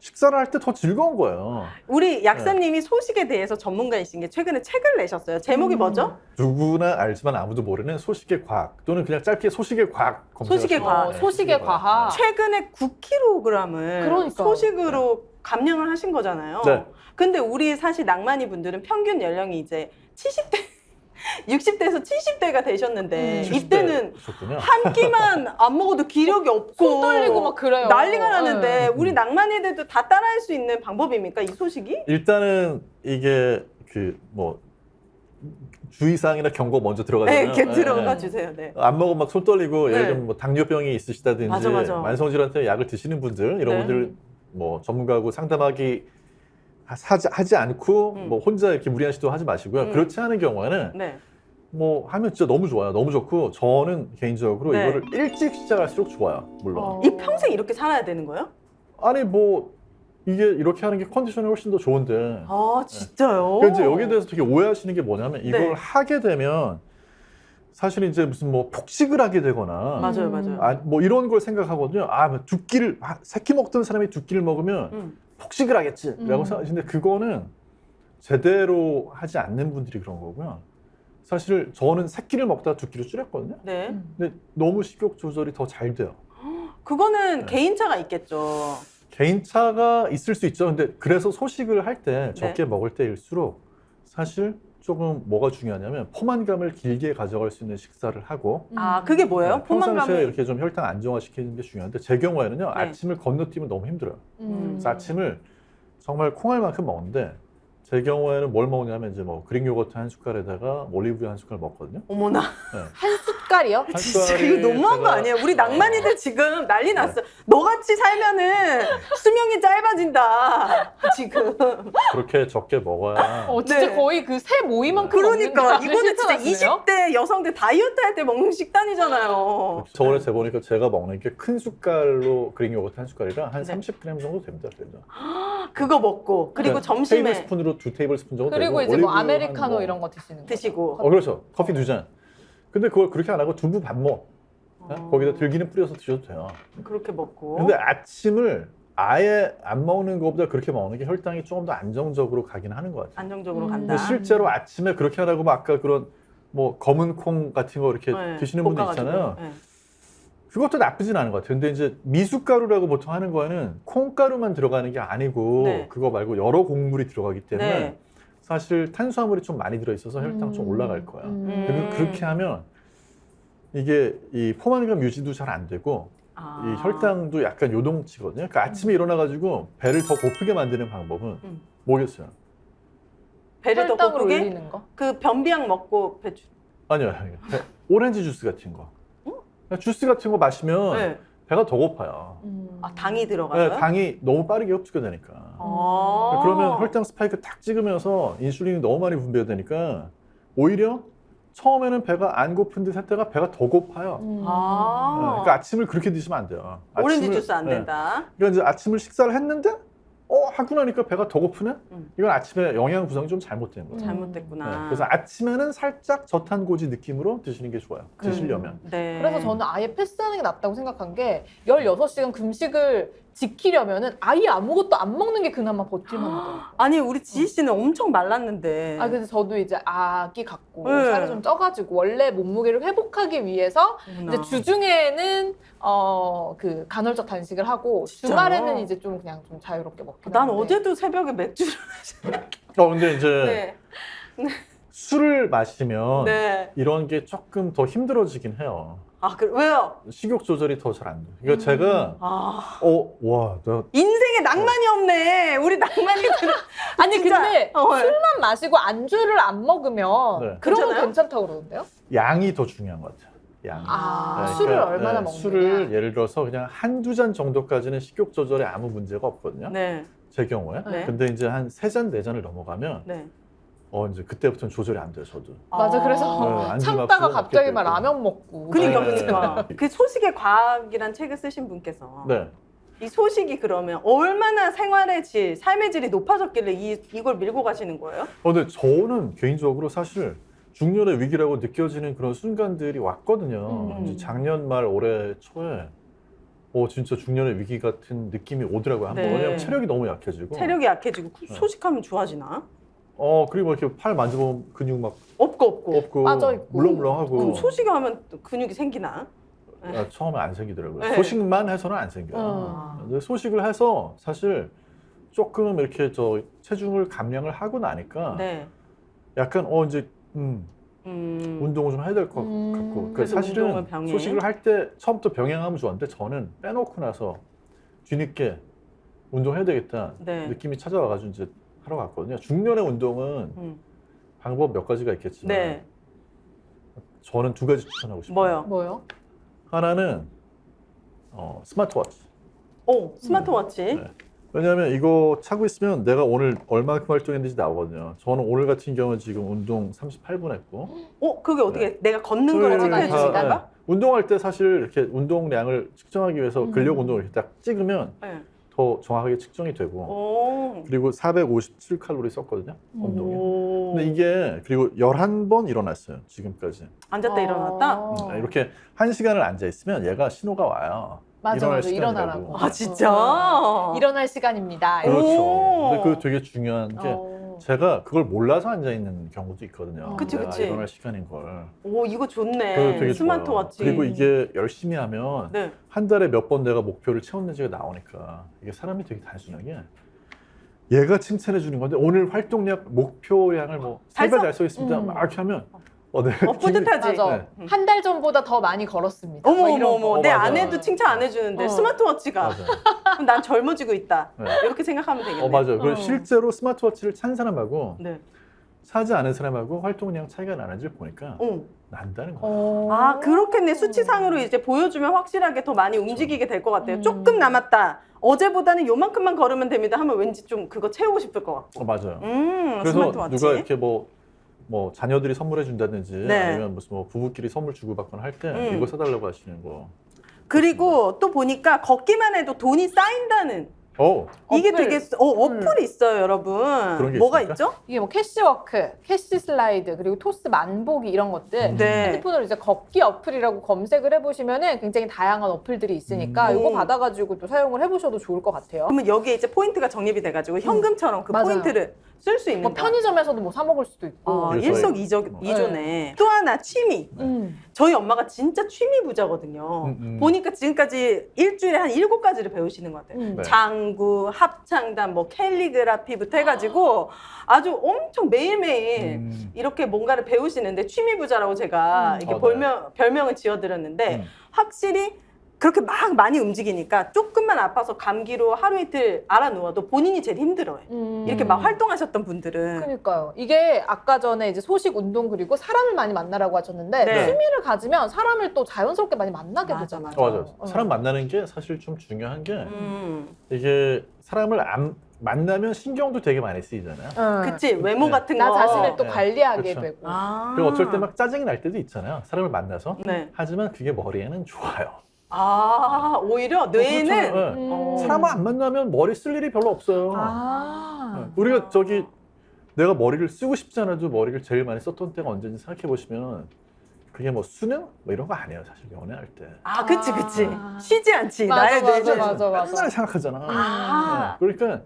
식사를 할 때 더 즐거운 거예요. 우리 약사님이 소식에 대해서 전문가이신 게 최근에 책을 내셨어요. 제목이 뭐죠? 누구나 알지만 아무도 모르는 소식의 과학 또는 그냥 짧게 소식의 과학 소식의 검색하시면 과학. 돼요. 소식의 과학. 최근에 9kg을 그러니까. 소식으로 감량을 하신 거잖아요. 네. 근데 우리 사실 낭만이 분들은 평균 연령이 이제 70대, 60대에서 70대가 되셨는데 70대 이때는 셨군요. 한 끼만 안 먹어도 기력이 없고 손 떨리고 막 그래요. 난리가 나는데 네. 우리 낭만이들도 다 따라할 수 있는 방법입니까? 이 소식이? 일단은 이게 그 뭐 주의사항이나 경고 먼저 네, 들어가잖아요. 이렇게 네. 들어가 주세요. 네. 안 먹으면 막 손 떨리고 네. 예를 들면 뭐 당뇨병이 있으시다든지 맞아, 맞아. 만성질환 때문에 약을 드시는 분들 이런 네. 분들 뭐 전문가하고 상담하기 하지 않고 뭐 혼자 이렇게 무리한 시도 하지 마시고요. 그렇지 않은 경우에는 네. 뭐 하면 진짜 너무 좋아요. 너무 좋고 저는 개인적으로 네. 이거를 일찍 시작할수록 좋아요. 물론. 이 평생 이렇게 살아야 되는 거예요? 아니 뭐 이게 이렇게 하는 게 컨디션이 훨씬 더 좋은데. 아, 진짜요? 그러니까 이제 여기에 대해서 되게 오해하시는 게 뭐냐면 이걸 네. 하게 되면 사실 이제 무슨 뭐 폭식을 하게 되거나 맞아요, 맞아요. 뭐 이런 걸 생각하거든요. 두 끼를 새끼 먹던 사람이 두 끼를 먹으면 폭식을 하겠지라고 생각하시는데 그거는 제대로 하지 않는 분들이 그런 거고요. 사실 저는 새끼를 먹다가 두 끼로 줄였거든요. 네. 근데 너무 식욕 조절이 더 잘 돼요. 그거는 네. 개인차가 있겠죠. 개인차가 있을 수 있죠. 근데 그래서 소식을 할 때 적게 네. 먹을 때일수록 사실 조금 뭐가 중요하냐면 포만감을 길게 가져갈 수 있는 식사를 하고 아, 그게 뭐예요? 평상시에 포만감이. 이렇게 좀 혈당 안정화시키는 게 중요한데 제 경우에는요 아침을 건너뛰면 너무 힘들어요. 그래서 아침을 정말 콩알만큼 먹는데 제 경우에는 뭘 먹냐면 이제 뭐 그릭 요거트 한 숟갈에다가 올리브유 한 숟갈 먹거든요. 어머나. 한 숟갈이요? 한 진짜 숟갈에 이거 너무한 거 제가- 아니에요? 우리 낭만이들 지금 난리 났어. 너같이 살면은 수명이 짧아진다. 지금. 그렇게 적게 먹어야 진짜 네. 거의 그 새 모이만큼 그러니까 먹는 거 이거는 진짜 실천하시네요? 20대 여성들 다이어트 할 때 먹는 식단이잖아요. 저번에 재보니까 제가 먹는 게 큰 숟갈로 그릭 요거트 한 숟갈이랑 한 네. 30g 정도 됩니다. 그래서. 그거 먹고 그리고 점심에 테이블 스푼으로 2테이블스푼 정도 그리고 되고 이제 뭐 올리브유 아메리카노 한 이런 거 드시는 거 드시고. 그렇죠. 커피 2잔. 근데 그걸 그렇게 안 하고 두부 반모. 거기다 들기름 뿌려서 드셔도 돼요. 그렇게 먹고. 근데 아침을 아예 안 먹는 것보다 그렇게 먹는 게 혈당이 조금 더 안정적으로 가긴 하는 것 같아요. 안정적으로 음. 간다. 근데 실제로 아침에 그렇게 하라고 막 아까 그런 뭐 검은 콩 같은 거 이렇게 네, 드시는 분들 볶아가지고. 있잖아요. 네. 그것도 나쁘진 않은 것 같아요. 근데 이제 미숫가루라고 보통 하는 거에는 콩가루만 들어가는 게 아니고 네. 그거 말고 여러 곡물이 들어가기 때문에 네. 사실 탄수화물이 좀 많이 들어있어서 혈당 좀 올라갈 거예요. 음. 그렇게 하면 이게 이 포만감 유지도 잘 안 되고 아. 이 혈당도 약간 요동치거든요. 그러니까 아침에 일어나가지고 배를 더 고프게 만드는 방법은 뭐겠어요? 배를 더 혈당을 고프게 올리는 거? 그 변비약 먹고 배추. 아니요. 오렌지 주스 같은 거. 주스 같은 거 마시면 네. 배가 더 고파요. 아, 당이 들어가요? 네, 당이 너무 빠르게 흡수가 되니까. 아. 그러면 혈당 스파이크 딱 찍으면서 인슐린이 너무 많이 분비되니까 오히려 처음에는 배가 안 고픈 듯 했다가 배가 더 고파요. 아. 그러니까 아침을 그렇게 드시면 안 돼요. 오렌지 아침을- 주스 안 네. 된다. 그러니까 이제 아침을 식사를 했는데 하고 나니까 배가 더 고프네? 이건 아침에 영양 구성이 좀 잘못된 거예요. 잘못됐구나. 네, 그래서 아침에는 살짝 저탄고지 느낌으로 드시는 게 좋아요. 드시려면. 네. 그래서 저는 아예 패스하는 게 낫다고 생각한 게 16시간 금식을 지키려면은 아예 아무것도 안 먹는 게 그나마 버틸만 하더라고요. 아니 우리 지희 씨는 엄청 말랐는데. 그래서 저도 이제 아기 갖고 네. 살이 좀 쪄가지고 원래 몸무게를 회복하기 위해서 어머나. 이제 주중에는 그 간헐적 단식을 하고 진짜요? 주말에는 이제 좀 그냥 좀 자유롭게 먹긴 난 하는데. 어제도 새벽에 맥주를 근데 이제 네. 술을 마시면 네. 이런 게 조금 더 힘들어지긴 해요. 아, 왜요? 식욕 조절이 더 잘 안 돼요. 그러니까 제가 아. 내가 인생에 낭만이 없네. 우리 낭만이들은. 아니 진짜. 근데 네. 술만 마시고 안주를 안 먹으면 네. 그런 건 괜찮아요? 괜찮다고 그러는데요? 양이 더 중요한 것 같아요. 양. 네, 술을 그러니까, 얼마나 네, 먹느냐. 술을 예를 들어서 그냥 한두 잔 정도까지는 식욕 조절에 아무 문제가 없거든요. 네. 제 경우에. 네. 근데 이제 한 3잔, 4잔을 넘어가면 네. 이제 그때부터는 조절이 안 돼요, 저도. 맞아. 네, 그래서 안주 참다가 막 갑자기 먹게 막 되고. 라면 먹고. 그러니까 네. 그러니까 그 소식의 과학이란 책을 쓰신 분께서 네. 이 소식이 그러면 얼마나 생활의 질, 삶의 질이 높아졌길래 이걸 밀고 가시는 거예요? 근데 저는 개인적으로 사실 중년의 위기라고 느껴지는 그런 순간들이 왔거든요. 이제 작년 말 올해 초에 진짜 중년의 위기 같은 느낌이 오더라고요. 한번. 네. 왜냐면 체력이 너무 약해지고. 체력이 약해지고 소식하면 좋아지나? 그리고 뭐 이렇게 팔 만져보면 근육 막 없고. 빠져있고. 물렁물렁하고. 그럼 소식이 하면 또 근육이 생기나? 처음에 안 생기더라고요. 네. 소식만 해서는 안 생겨요. 아. 근데 소식을 해서 사실 조금 이렇게 체중을 감량을 하고 나니까 네. 약간 이제 운동을 좀 해야 될 것 같고. 그러니까 그래서 사실은 운동을 병행. 소식을 할 때 처음부터 병행하면 좋았는데 저는 빼놓고 나서 뒤늦게 운동해야 되겠다 네. 느낌이 찾아와가지고 이제 하러 갔거든요. 중년의 운동은 방법 몇 가지가 있겠지만 네. 저는 2가지 추천하고 싶어요. 뭐요? 하나는 스마트워치. 스마트워치. 네. 왜냐하면 이거 차고 있으면 내가 오늘 얼마큼 활동했는지 나오거든요. 저는 오늘 같은 경우는 지금 운동 38분 했고. 그게 어떻게 내가 걷는 거를 그거를 체크해 다, 주시는 거야? 운동할 때 사실 이렇게 운동량을 측정하기 위해서 근력 운동을 이렇게 딱 찍으면 네. 더 정확하게 측정이 되고. 그리고 457칼로리 썼거든요. 운동에. 근데 이게 그리고 11번 일어났어요. 지금까지. 앉았다 일어났다? 이렇게 1시간을 앉아 있으면 얘가 신호가 와요. 맞아, 시간이라고. 일어나라고. 아 진짜? 일어날 시간입니다. 그렇죠. 근데 그게 되게 중요한 게 어. 제가 그걸 몰라서 앉아 있는 경우도 있거든요. 그치, 내가 그치. 일어날 시간인 걸. 이거 좋네. 그거 되게 스마트워치. 좋아요. 그리고 이게 열심히 하면 네. 한 달에 몇 번 내가 목표를 채웠는지가 나오니까 이게 사람이 되게 단순하게 얘가 칭찬해 주는 건데 오늘 활동량 목표량을 뭐 3배 달성했습니다. 막 이렇게 하면 내가 뿌듯하지? 맞아. 네. 한 달 전보다 더 많이 걸었습니다. 막 이런 거. 어머. 내 맞아. 아내도 칭찬 안 해주는데 스마트워치가. 맞아요. 그럼 난 젊어지고 있다. 네. 이렇게 생각하면 되겠네. 맞아요. 그리고 실제로 스마트워치를 찬 사람하고 네. 사지 않은 사람하고 활동량 차이가 나는지 보니까 난다는 거예요. 그렇겠네. 수치상으로 이제 보여주면 확실하게 더 많이 움직이게 될 것 같아요. 조금 남았다. 어제보다는 요만큼만 걸으면 됩니다 하면 왠지 좀 그거 채우고 싶을 것 같고. 맞아요. 그래서 스마트워치. 누가 이렇게 뭐 자녀들이 선물해 준다든지 네. 아니면 무슨 뭐 부부끼리 선물 주고받거나 할 때 이거 사달라고 하시는 거. 그리고 또 보니까 걷기만 해도 돈이 쌓인다는 이게 어플. 되게 어플이 있어요, 여러분. 그런 게 뭐가 있습니까? 있죠? 이게 뭐 캐시워크, 캐시 슬라이드, 그리고 토스 만보기 이런 것들 네. 핸드폰으로 이제 걷기 어플이라고 검색을 해보시면은 굉장히 다양한 어플들이 있으니까 이거 받아가지고 또 사용을 해보셔도 좋을 것 같아요. 그러면 여기에 이제 포인트가 정립이 돼가지고 현금처럼 그 맞아요. 포인트를 쓸 수 있는 뭐 거야. 편의점에서도 뭐 사 먹을 수도 있고. 그래서 일석이조네. 또 하나 취미. 저희 엄마가 진짜 취미 부자거든요. 보니까 지금까지 일주일에 한 7가지를 배우시는 것 같아요. 네. 장구, 합창단, 뭐 캘리그라피부터 해가지고 아주 엄청 매일매일 이렇게 뭔가를 배우시는데 취미 부자라고 제가 이렇게 별명을 지어드렸는데 확실히 그렇게 막 많이 움직이니까 조금만 아파서 감기로 하루 이틀 알아 누워도 본인이 제일 힘들어요. 이렇게 막 활동하셨던 분들은. 그러니까요. 이게 아까 전에 이제 소식, 운동 그리고 사람을 많이 만나라고 하셨는데 네. 취미를 가지면 사람을 또 자연스럽게 많이 만나게 맞아, 되잖아요. 맞아요. 사람 만나는 게 사실 좀 중요한 게 음. 이게 사람을 만나면 신경도 되게 많이 쓰이잖아요. 그치, 외모 네. 같은 거. 나 자신을 또 네. 관리하게 그렇죠. 되고. 그리고 어쩔 때 막 짜증이 날 때도 있잖아요. 사람을 만나서. 네. 하지만 그게 머리에는 좋아요. 오히려 뇌에는 그렇죠. 네. 사람을 안 만나면 머리 쓸 일이 별로 없어요. 우리가 내가 머리를 쓰고 싶지 않아도 머리를 제일 많이 썼던 때가 언제인지 생각해 보시면 그게 뭐 수능? 뭐 이런 거 아니에요. 사실 연애할 때. 그치. 쉬지 않지. 나의 뇌는. 맞아. 맨날 생각하잖아. 아. 네. 그러니까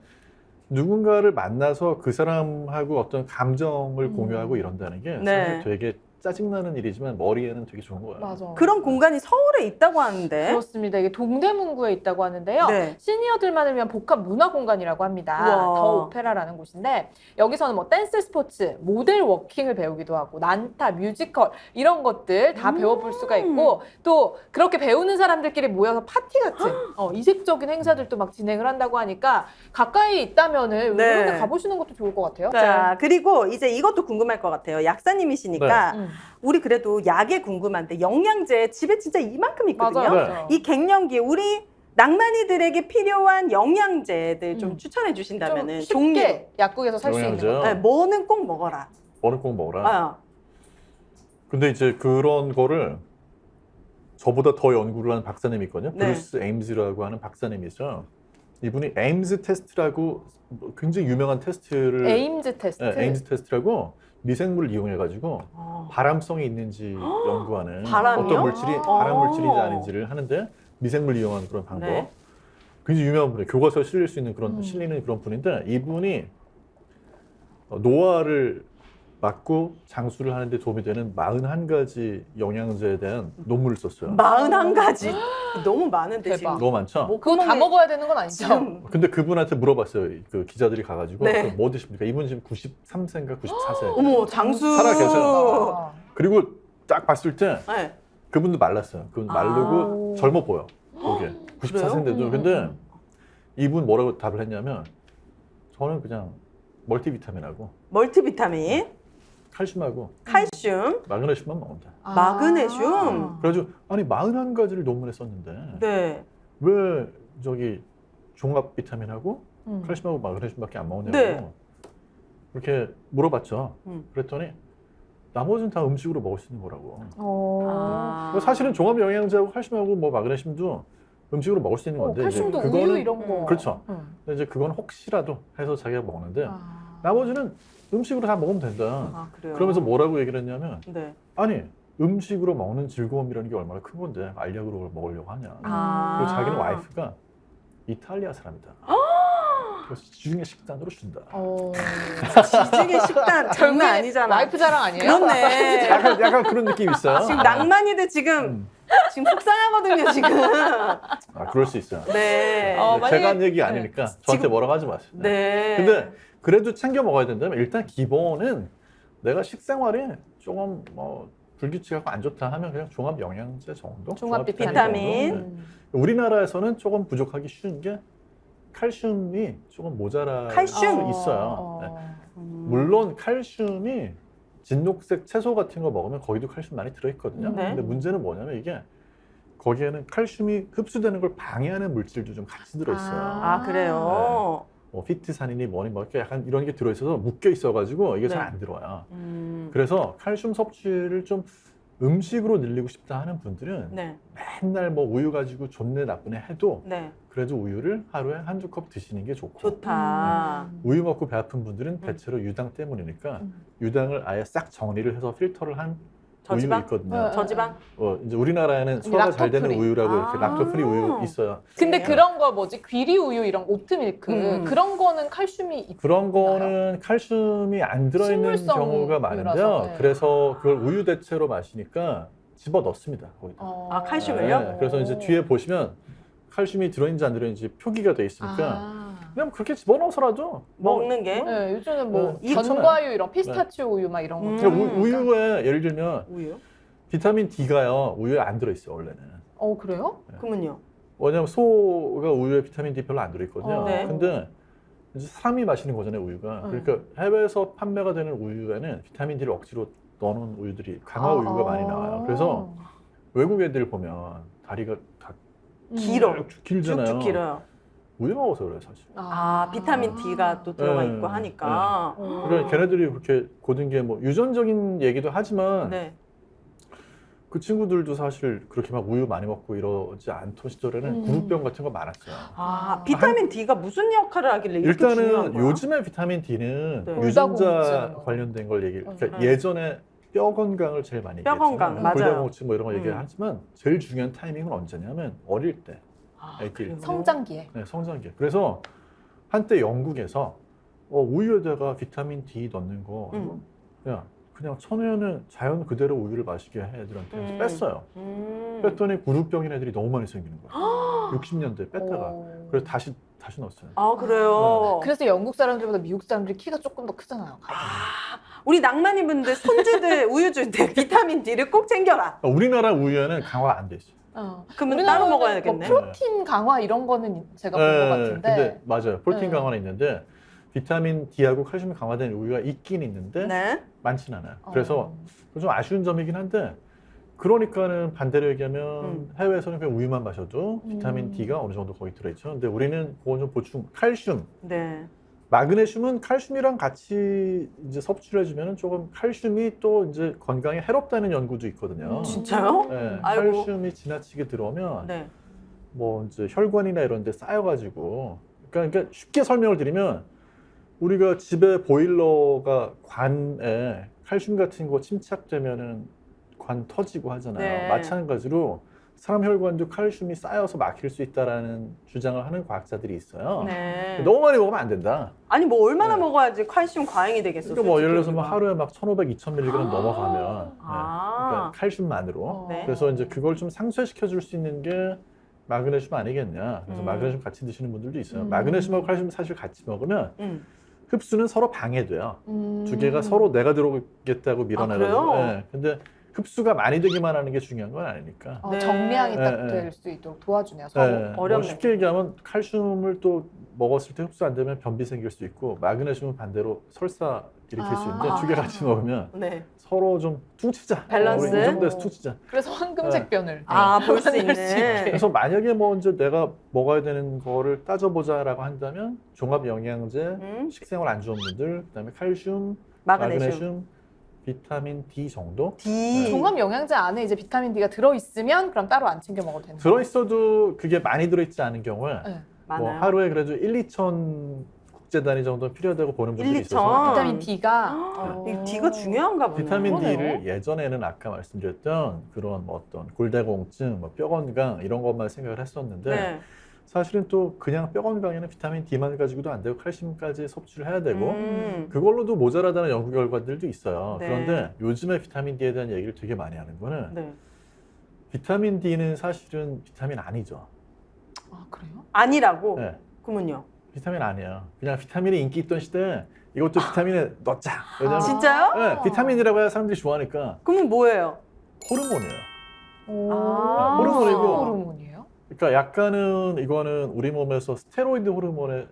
누군가를 만나서 그 사람하고 어떤 감정을 공유하고 이런다는 게 네. 사실 되게 짜증나는 일이지만 머리에는 되게 좋은 거예요. 맞아. 그런 공간이 서울에 있다고 하는데. 그렇습니다. 이게 동대문구에 있다고 하는데요. 네. 시니어들만을 위한 복합 문화 공간이라고 합니다. 우와. 더 오페라라는 곳인데 여기서는 뭐 댄스 스포츠, 모델 워킹을 배우기도 하고 난타, 뮤지컬 이런 것들 다 배워볼 수가 있고 또 그렇게 배우는 사람들끼리 모여서 파티 같은 이색적인 행사들도 막 진행을 한다고 하니까 가까이 있다면은 네. 이런 데 가보시는 것도 좋을 것 같아요. 자, 그리고 이제 이것도 궁금할 것 같아요. 약사님이시니까 우리 그래도 약에 궁금한데 영양제 집에 진짜 이만큼 있거든요. 맞아요. 이 갱년기 우리 낭만이들에게 필요한 영양제들 좀 추천해 주신다면은 좀 종류. 쉽게 약국에서 살 수 있는 영양제요? 거. 네, 뭐는 꼭 먹어라. 뭐를 꼭 먹어라. 아, 근데 이제 그런 거를 저보다 더 연구를 하는 박사님이 있거든요. 네. 브루스 에임즈라고 하는 박사님이죠. 이분이 에임즈 테스트라고 굉장히 유명한 테스트를 에임즈 테스트. 네, 에임즈 테스트라고 미생물을 이용해가지고 바람성이 있는지 연구하는 바람이요? 어떤 물질이 발암 물질인지 아닌지를 하는데 미생물 이용하는 그런 방법. 네. 굉장히 유명한 분이에요. 교과서에 실릴 수 있는 음. 실리는 그런 분인데 이분이 노화를 막고 장수를 하는데 도움이 되는 41가지 영양제에 대한 논문을 썼어요. 41가지. 너무 많은데 대박. 지금. 너무 많죠? 뭐 그거 다 구멍에 먹어야 되는 건 아니죠? 지금 근데 그분한테 물어봤어요. 그 기자들이 가가지고 네. 뭐 드십니까? 이분 지금 93세인가 94세. 어머 장수. 살아 계셔요. 아. 그리고 딱 봤을 때 네. 그분도 말랐어요. 그분 마르고 아. 젊어 보여. 그게 94세인데도. 그래요? 근데 이분 뭐라고 답을 했냐면 저는 그냥 멀티비타민하고 멀티비타민, 칼슘하고 칼슘, 마그네슘만 먹는다. 아. 마그네슘. 그래가지고 아니 41가지를 논문에 썼는데 네. 왜 저기 종합 비타민하고 음. 칼슘하고 마그네슘밖에 안 먹냐고 네. 그렇게 물어봤죠. 음. 그랬더니 나머지는 다 음식으로 먹을 수 있는 거라고. 어. 사실은 종합 영양제하고 칼슘하고 뭐 마그네슘도 음식으로 먹을 수 있는 건데 이제 칼슘도 그거는 우유 이런 거. 그렇죠. 응. 근데 이제 그건 혹시라도 해서 자기가 먹는데 아. 나머지는 음식으로 다 먹으면 된다. 아 그래요. 그러면서 뭐라고 얘기를 했냐면 네. 아니 음식으로 먹는 즐거움이라는 게 얼마나 큰 건데 알약으로 먹으려고 하냐. 아. 그리고 자기는 와이프가 이탈리아 사람이다. 그래서 지중해 식단으로 준다. 어. 지중해 식단 장난 아니잖아. 와이프 자랑 아니에요? 그렇네. 약간 그런 느낌이 있어요. 지금 낭만이들 지금 음. 속상하거든요 지금. 아 그럴 수 있어요. 네. 어, 제가 만약에- 한 얘기 아니니까 저한테 지금- 뭐라고 하지 마세요. 네. 근데 그래도 챙겨 먹어야 된다면 일단 기본은 내가 식생활이 조금 뭐 불규칙하고 안 좋다 하면 그냥 종합 영양제 정도, 종합 비타민. 정도? 네. 우리나라에서는 조금 부족하기 쉬운 게 칼슘이 조금 모자랄 칼슘? 수 있어요. 네. 음. 물론 칼슘이 진녹색 채소 같은 거 먹으면 거기도 칼슘 많이 들어있거든요. 네. 근데 문제는 뭐냐면 이게 거기에는 칼슘이 흡수되는 걸 방해하는 물질도 좀 같이 들어있어요. 아 그래요. 뭐 피트산이니 뭐니 뭐 이렇게 약간 이런 게 들어있어서 묶여 있어가지고 이게 네. 잘 안 들어와요. 음. 그래서 칼슘 섭취를 좀 음식으로 늘리고 싶다 하는 분들은 네. 맨날 뭐 우유 가지고 좋네 나쁘네 해도 네. 그래도 우유를 하루에 한두 컵 드시는 게 좋고 좋다. 우유 먹고 배 아픈 분들은 대체로 유당 때문이니까 유당을 아예 싹 정리를 해서 필터를 한 저지방? 우유 있거든요. 저지방? 이제 우리나라에는 소화가 잘 되는 락토프리. 우유라고 이렇게 아. 락토프리 우유 있어요. 근데 그래요? 그런 거 뭐지? 귀리 우유 이런 오트밀크 그런 거는 칼슘이 있... 그런 거는 칼슘이 안 들어있는 식물성 경우가 많은데요. 우유라서, 네. 그래서 그걸 우유 대체로 마시니까 집어 넣습니다. 거기다. 아, 칼슘을요? 네, 그래서 이제 뒤에 보시면 칼슘이 들어있는지 안 들어있는지 표기가 돼 있으니까 아. 그냥 그렇게 집어넣어서라도 먹는 게? 네, 요즘은 뭐 네, 전과유 이런 피스타치오 우유 막 이런 거. 음. 그러니까 우유에 예를 들면 우유? 비타민 D가요 우유에 안 들어있어요 원래는. 어 그래요? 그러면요? 왜냐면 소가 우유에 비타민 D 별로 안 들어있거든요. 네. 근데 이제 사람이 마시는 거잖아요 우유가. 그러니까 해외에서 판매가 되는 우유에는 비타민 D를 억지로 넣어놓은 우유들이 강화 우유가 많이 나와요. 그래서 외국 애들 보면 다리가 다 길어. 길잖아요. 쭉쭉 길어요. 우유 먹어서 그래요 사실. 아, 비타민 D가 또 들어가 네. 있고 하니까. 그러니까 걔네들이 그렇게 고든 게 뭐 유전적인 얘기도 하지만 네. 그 친구들도 사실 그렇게 막 우유 많이 먹고 이러지 않던 시절에는 구루병 같은 거 많았어요. 아, 비타민 D가 무슨 역할을 하길래 이렇게 중요한 일단은 거야? 요즘에 비타민 D는 네. 유전자 골다공증. 관련된 걸 얘기. 그러니까 네. 예전에 뼈 건강을 제일 많이 뼈 얘기했지만 건강, 맞아요. 골다공증 뭐 이런 거 얘기하지만 제일 중요한 타이밍은 언제냐면 어릴 때. 아, 애기. 그래요? 성장기에. 네, 성장기. 그래서 한때 영국에서 우유에다가 비타민 D 넣는 거 그냥 천연은 자연 그대로 우유를 마시게 해 애들한테 그래서 뺐어요. 뺐더니 구루병인 애들이 너무 많이 생기는 거예요. 60년대 뺐다가. 그래서 다시 넣었어요. 아, 그래요? 그래서 영국 사람들보다 미국 사람들이 키가 조금 더 크잖아요. 우리 낭만이 분들 손주들 우유 줄 때 비타민 D를 꼭 챙겨라. 우리나라 우유에는 강화가 안 돼 있어요. 그러면 우리나라는 따로 먹어야겠네. 뭐 프로틴 강화 이런 거는 제가 본 것 같은데. 근데 맞아요. 프로틴 네. 강화는 있는데 비타민 D하고 칼슘이 강화된 우유가 있긴 있는데 네. 많진 않아요. 그래서 좀 아쉬운 점이긴 한데 그러니까는 반대로 얘기하면 해외에서는 그냥 우유만 마셔도 비타민 D가 어느 정도 거기 들어있죠. 근데 우리는 그건 좀 보충, 칼슘, 네. 마그네슘은 칼슘이랑 같이 이제 섭취를 해주면 조금 칼슘이 또 이제 건강에 해롭다는 연구도 있거든요. 진짜요? 네, 아이고. 칼슘이 지나치게 들어오면 네. 뭐 이제 혈관이나 이런 데 쌓여가지고 그러니까 쉽게 설명을 드리면 우리가 집에 보일러가 관에 칼슘 같은 거 침착되면은 관 터지고 하잖아요. 네. 마찬가지로 사람 혈관도 칼슘이 쌓여서 막힐 수 있다라는 주장을 하는 과학자들이 있어요. 네. 너무 많이 먹으면 안 된다. 아니 뭐 얼마나 네. 먹어야지 칼슘 과잉이 되겠어. 그러니까 뭐 솔직히 예를 들어서 뭐 우리가. 하루에 막 1,500, 2,000mg 넘어가면 아. 그러니까 칼슘만으로. 네. 그래서 이제 그걸 좀 상쇄시켜 줄 수 있는 게 마그네슘 아니겠냐. 그래서 음. 마그네슘 같이 드시는 분들도 있어요. 음. 마그네슘하고 칼슘 사실 같이 먹으면 흡수는 서로 방해돼요. 두 개가 서로 내가 들어오겠다고 밀어내가지고. 그래요? 네. 근데 흡수가 많이 되기만 하는 게 중요한 건 아니니까. 어, 네. 정량이 딱 네, 될 수 있도록 도와주네요. 서로. 네, 뭐 어렵네. 쉽게 얘기하면 칼슘을 또 먹었을 때 흡수 안 되면 변비 생길 수 있고 마그네슘은 반대로 설사 일으킬 수 있는데 두 개 같이 먹으면 네. 서로 좀 퉁치자. 밸런스? 우리 이 정도에서 퉁치자. 그래서 황금색변을 아, 볼 수 만날 수 있는. 있게. 그래서 만약에 뭐 이제 내가 먹어야 되는 거를 따져보자라고 한다면 종합 영양제, 식생활 안 좋은 분들, 그다음에 칼슘, 마그네슘, 비타민 D 정도 D. 종합 영양제 안에 이제 비타민 D가 들어 있으면 그럼 따로 안 챙겨 먹어도 되는 들어있어도 그게 많이 들어있지 않은 경우에 네. 뭐 많아요. 하루에 그래도 1, 2천 국제 단위 정도 필요하다고 보는 분들이 1, 2천. 있어서 비타민 D가 이 D가 중요한가 보네. 비타민 그러네요. D를 예전에는 아까 말씀드렸던 그런 뭐 어떤 골다공증, 뭐 뼈 건강 이런 것만 생각을 했었는데 네. 사실은 또 그냥 뼈 건강에는 비타민 D만 가지고도 안 되고 칼슘까지 섭취를 해야 되고 그걸로도 모자라다는 연구 결과들도 있어요. 네. 그런데 요즘에 비타민 D에 대한 얘기를 되게 많이 하는 거는 네. 비타민 D는 사실은 비타민 아니죠. 아 그래요? 아니라고. 네, 그러면요. 비타민 아니에요. 그냥 비타민이 인기 있던 시대에 이것도 비타민에 넣자. 왜냐면 진짜요? 네, 비타민이라고 해야 사람들이 좋아하니까 그러면 뭐예요? 호르몬이에요. 아, 호르몬이고. 호르몬이에요? 그러니까 약간은 이거는 우리 몸에서 스테로이드 호르몬의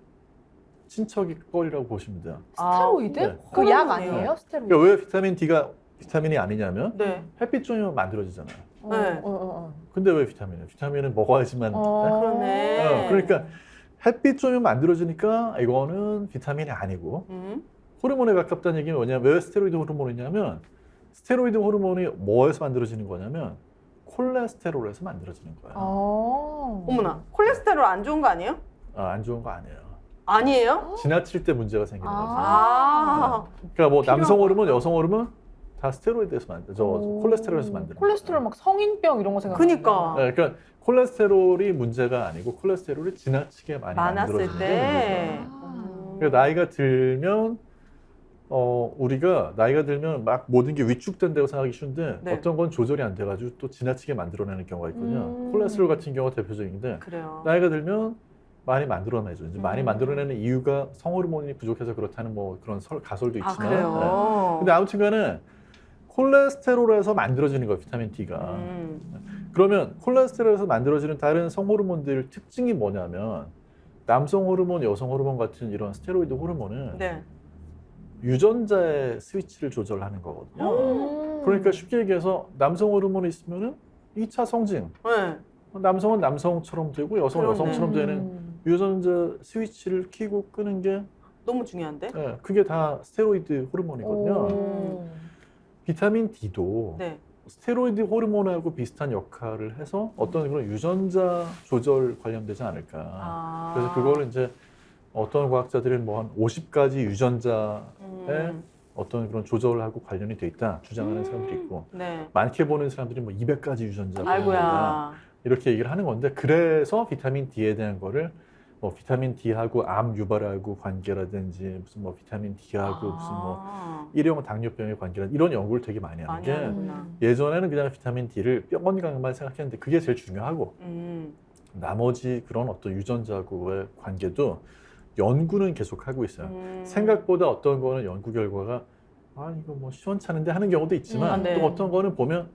친척거리라고 보시면 돼요. 스테로이드? 네. 그 약 호르몬이에요. 아니에요? 스테로이드? 그러니까 왜 비타민 D가 비타민이 아니냐면 네. 햇빛 쬐면 만들어지잖아요. 네. 근데 왜 비타민이에요? 비타민은 먹어야지만. 네? 그러네. 그러니까 햇빛 쬐면 만들어지니까 이거는 비타민이 아니고 호르몬에 가깝다는 얘기는 뭐냐면 왜 스테로이드 호르몬이냐면 스테로이드 호르몬이 뭐에서 만들어지는 거냐면 콜레스테롤에서 만들어지는 거예요. 어머나. 콜레스테롤 안 좋은 거 아니에요? 안 좋은 거 아니에요. 아니에요? 지나칠 때 문제가 생기는 거죠. 아. 그러니까 뭐 필요한 남성 호르몬, 거구나. 여성 호르몬 다 스테로이드에서 만들, 저 콜레스테롤에서 만드는 콜레스테롤 거예요. 막 성인병 이런 거 생각. 그니까. 네, 그러니까 콜레스테롤이 문제가 아니고 콜레스테롤이 지나치게 많이 많았을 만들어지는 게 때. 문제죠. 그러니까 나이가 들면 우리가 나이가 들면 막 모든 게 위축된다고 생각하기 쉬운데 네. 어떤 건 조절이 안 돼가지고 또 지나치게 만들어내는 경우가 있거든요. 콜레스테롤 같은 경우가 대표적인데 그래요. 나이가 들면 많이 만들어내죠. 이제 많이 음. 만들어내는 이유가 성호르몬이 부족해서 그렇다는 뭐 그런 가설도 아, 있지만. 그래요? 근데 아무튼간에 콜레스테롤에서 만들어지는 거예요, 비타민 D가. 그러면 콜레스테롤에서 만들어지는 다른 성호르몬들 특징이 뭐냐면 남성 호르몬, 여성 호르몬 같은 이런 스테로이드 호르몬은 네. 유전자의 스위치를 조절하는 거거든요. 그러니까 쉽게 얘기해서 남성 호르몬이 있으면은 2차 성징. 네. 남성은 남성처럼 되고 여성은 그러네. 여성처럼 되는 유전자 스위치를 켜고 끄는 게 너무 중요한데? 그게 다 스테로이드 호르몬이거든요. 비타민 D도 네. 스테로이드 호르몬하고 비슷한 역할을 해서 어떤 그런 유전자 조절 관련되지 않을까. 아. 그래서 그거를 이제 어떤 과학자들은 뭐 한 50가지 유전자에 어떤 그런 조절하고 관련이 돼 있다 주장하는 사람들이 있고 네. 많게 보는 사람들이 뭐 200가지 유전자가 아이고야. 이렇게 얘기를 하는 건데 그래서 비타민 D에 대한 거를 뭐 비타민 D하고 암 유발하고 관계라든지 무슨 뭐 비타민 D하고 무슨 뭐 일형 당뇨병의 관계라든지 이런 연구를 되게 많이 하는 많이 게 하는구나. 예전에는 그냥 비타민 D를 뼈 건강만 생각했는데 그게 제일 중요하고 나머지 그런 어떤 유전자하고의 관계도 연구는 계속 하고 있어요. 생각보다 어떤 거는 연구 결과가 이거 뭐 시원찮은데 하는 경우도 있지만 네. 또 어떤 거는 보면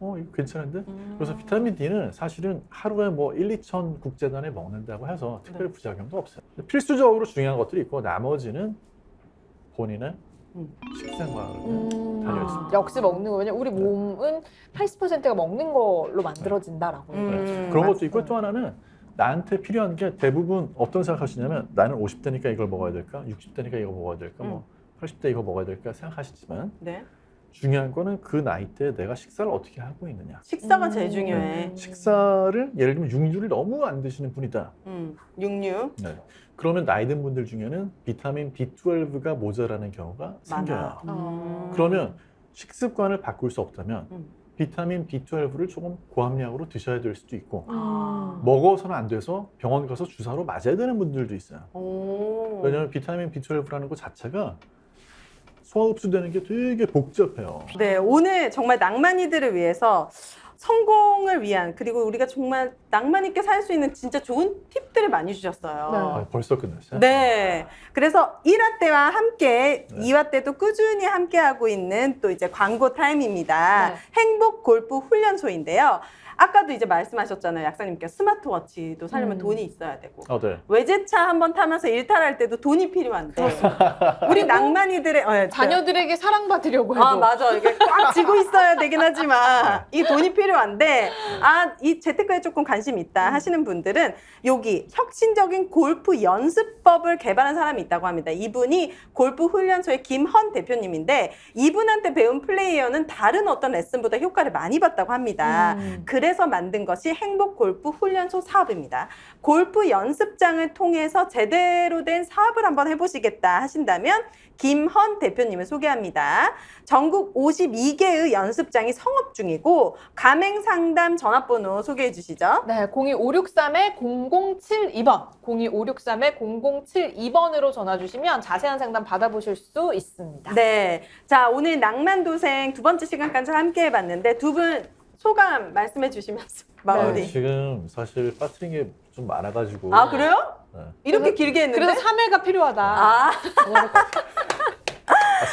이거 괜찮은데? 그래서 비타민 D는 사실은 하루에 뭐 1, 2천 국제단에 먹는다고 해서 특별히 네. 부작용도 없어요. 필수적으로 중요한 것들이 있고 나머지는 본인의 식생활에 달려 있습니다. 역시 먹는 거. 왜냐면 우리 몸은 80%가 먹는 걸로 만들어진다라고. 그런 것도 있고 또 하나는 나한테 필요한 게 대부분 어떤 생각하시냐면 나는 50대니까 이걸 먹어야 될까? 60대니까 이거 먹어야 될까? 뭐 80대 이거 먹어야 될까? 생각하시지만 네. 중요한 거는 그 나이 때 내가 식사를 어떻게 하고 있느냐. 식사가 제일 중요해. 식사를 예를 들면 육류를 너무 안 드시는 분이다. 육류. 네. 그러면 나이 든 분들 중에는 비타민 B12가 모자라는 경우가 생겨요. 많아. 그러면 식습관을 바꿀 수 없다면 비타민 B12를 조금 고함량으로 드셔야 될 수도 있고 아. 먹어서는 안 돼서 병원 가서 주사로 맞아야 되는 분들도 있어요. 오. 왜냐하면 비타민 B12라는 것 자체가 소화 흡수되는 게 되게 복잡해요. 네, 오늘 정말 낭만이들을 위해서 성공을 위한 그리고 우리가 정말 낭만 있게 살 수 있는 진짜 좋은 팁들을 많이 주셨어요. 아, 벌써 끝났어요? 네. 그래서 1화 때와 함께 네. 2화 때도 꾸준히 함께하고 있는 또 이제 광고 타임입니다. 네. 행복 골프 훈련소인데요. 아까도 이제 말씀하셨잖아요. 약사님께서 스마트워치도 사려면 돈이 있어야 되고. 네. 외제차 한번 타면서 일탈할 때도 돈이 필요한데. 우리 낭만이들의 자녀들에게 사랑받으려고 해도 아, 맞아. 이게 꽉 쥐고 있어야 되긴 하지만 이 돈이 필요한데 이 재테크에 조금 관심 있다 하시는 분들은 여기 혁신적인 골프 연습법을 개발한 사람이 있다고 합니다. 이분이 골프 훈련소의 김헌 대표님인데 이분한테 배운 플레이어는 다른 어떤 레슨보다 효과를 많이 봤다고 합니다. 그래서 만든 것이 행복 골프 훈련소 사업입니다. 골프 연습장을 통해서 제대로 된 사업을 한번 해보시겠다 하신다면 김헌 대표님을 소개합니다. 전국 52개의 연습장이 성업 중이고 가맹 상담 전화번호 소개해 주시죠. 네, 02563-0072번, 02563-0072번으로 전화 주시면 자세한 상담 받아보실 수 있습니다. 네, 자 오늘 낭만도생 두 번째 시간까지 함께 해봤는데 두 분 소감 말씀해 주시면서 마무리. 지금 사실 빠뜨린 게 좀 많아가지고 아 그래요? 네. 이렇게 길게 했는데? 그래서 3회가 필요하다. 아,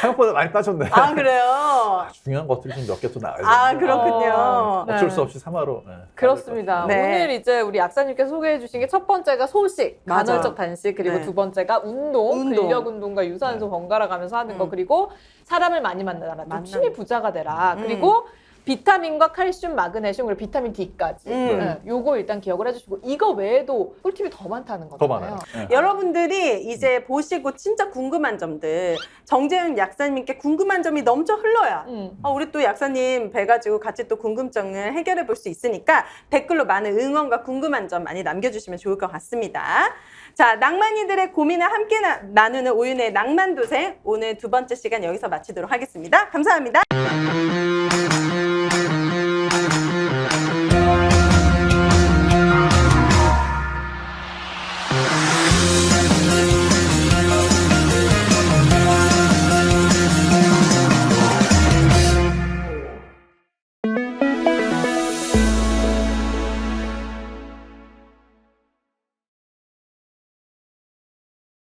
생각보다 많이 빠졌네. 아 그래요? 중요한 것들이 좀 몇 개 또 나와야 아 되는데 그렇군요. 어쩔 네. 수 없이 3화로 그렇습니다. 네. 오늘 이제 우리 약사님께서 소개해 주신 게 첫 번째가 소식, 맞아. 간헐적 단식, 그리고 네. 두 번째가 운동, 근력 운동과 유산소 네. 번갈아 가면서 하는 거, 그리고 사람을 많이 만나라, 또 만남. 취미 부자가 되라, 그리고 비타민과 칼슘, 마그네슘, 그리고 비타민 D까지. 네, 요거 일단 기억을 해주시고 이거 외에도 꿀팁이 더 많다는 더 거잖아요. 많아요. 네. 여러분들이 이제 보시고 진짜 궁금한 점들 정재윤 약사님께 궁금한 점이 넘쳐 흘러야 우리 또 약사님 뵈가지고 같이 또 궁금증을 해결해 볼 수 있으니까 댓글로 많은 응원과 궁금한 점 많이 남겨주시면 좋을 것 같습니다. 자, 낭만이들의 고민을 함께 나누는 오윤의 낭만도생 오늘 두 번째 시간 여기서 마치도록 하겠습니다. 감사합니다.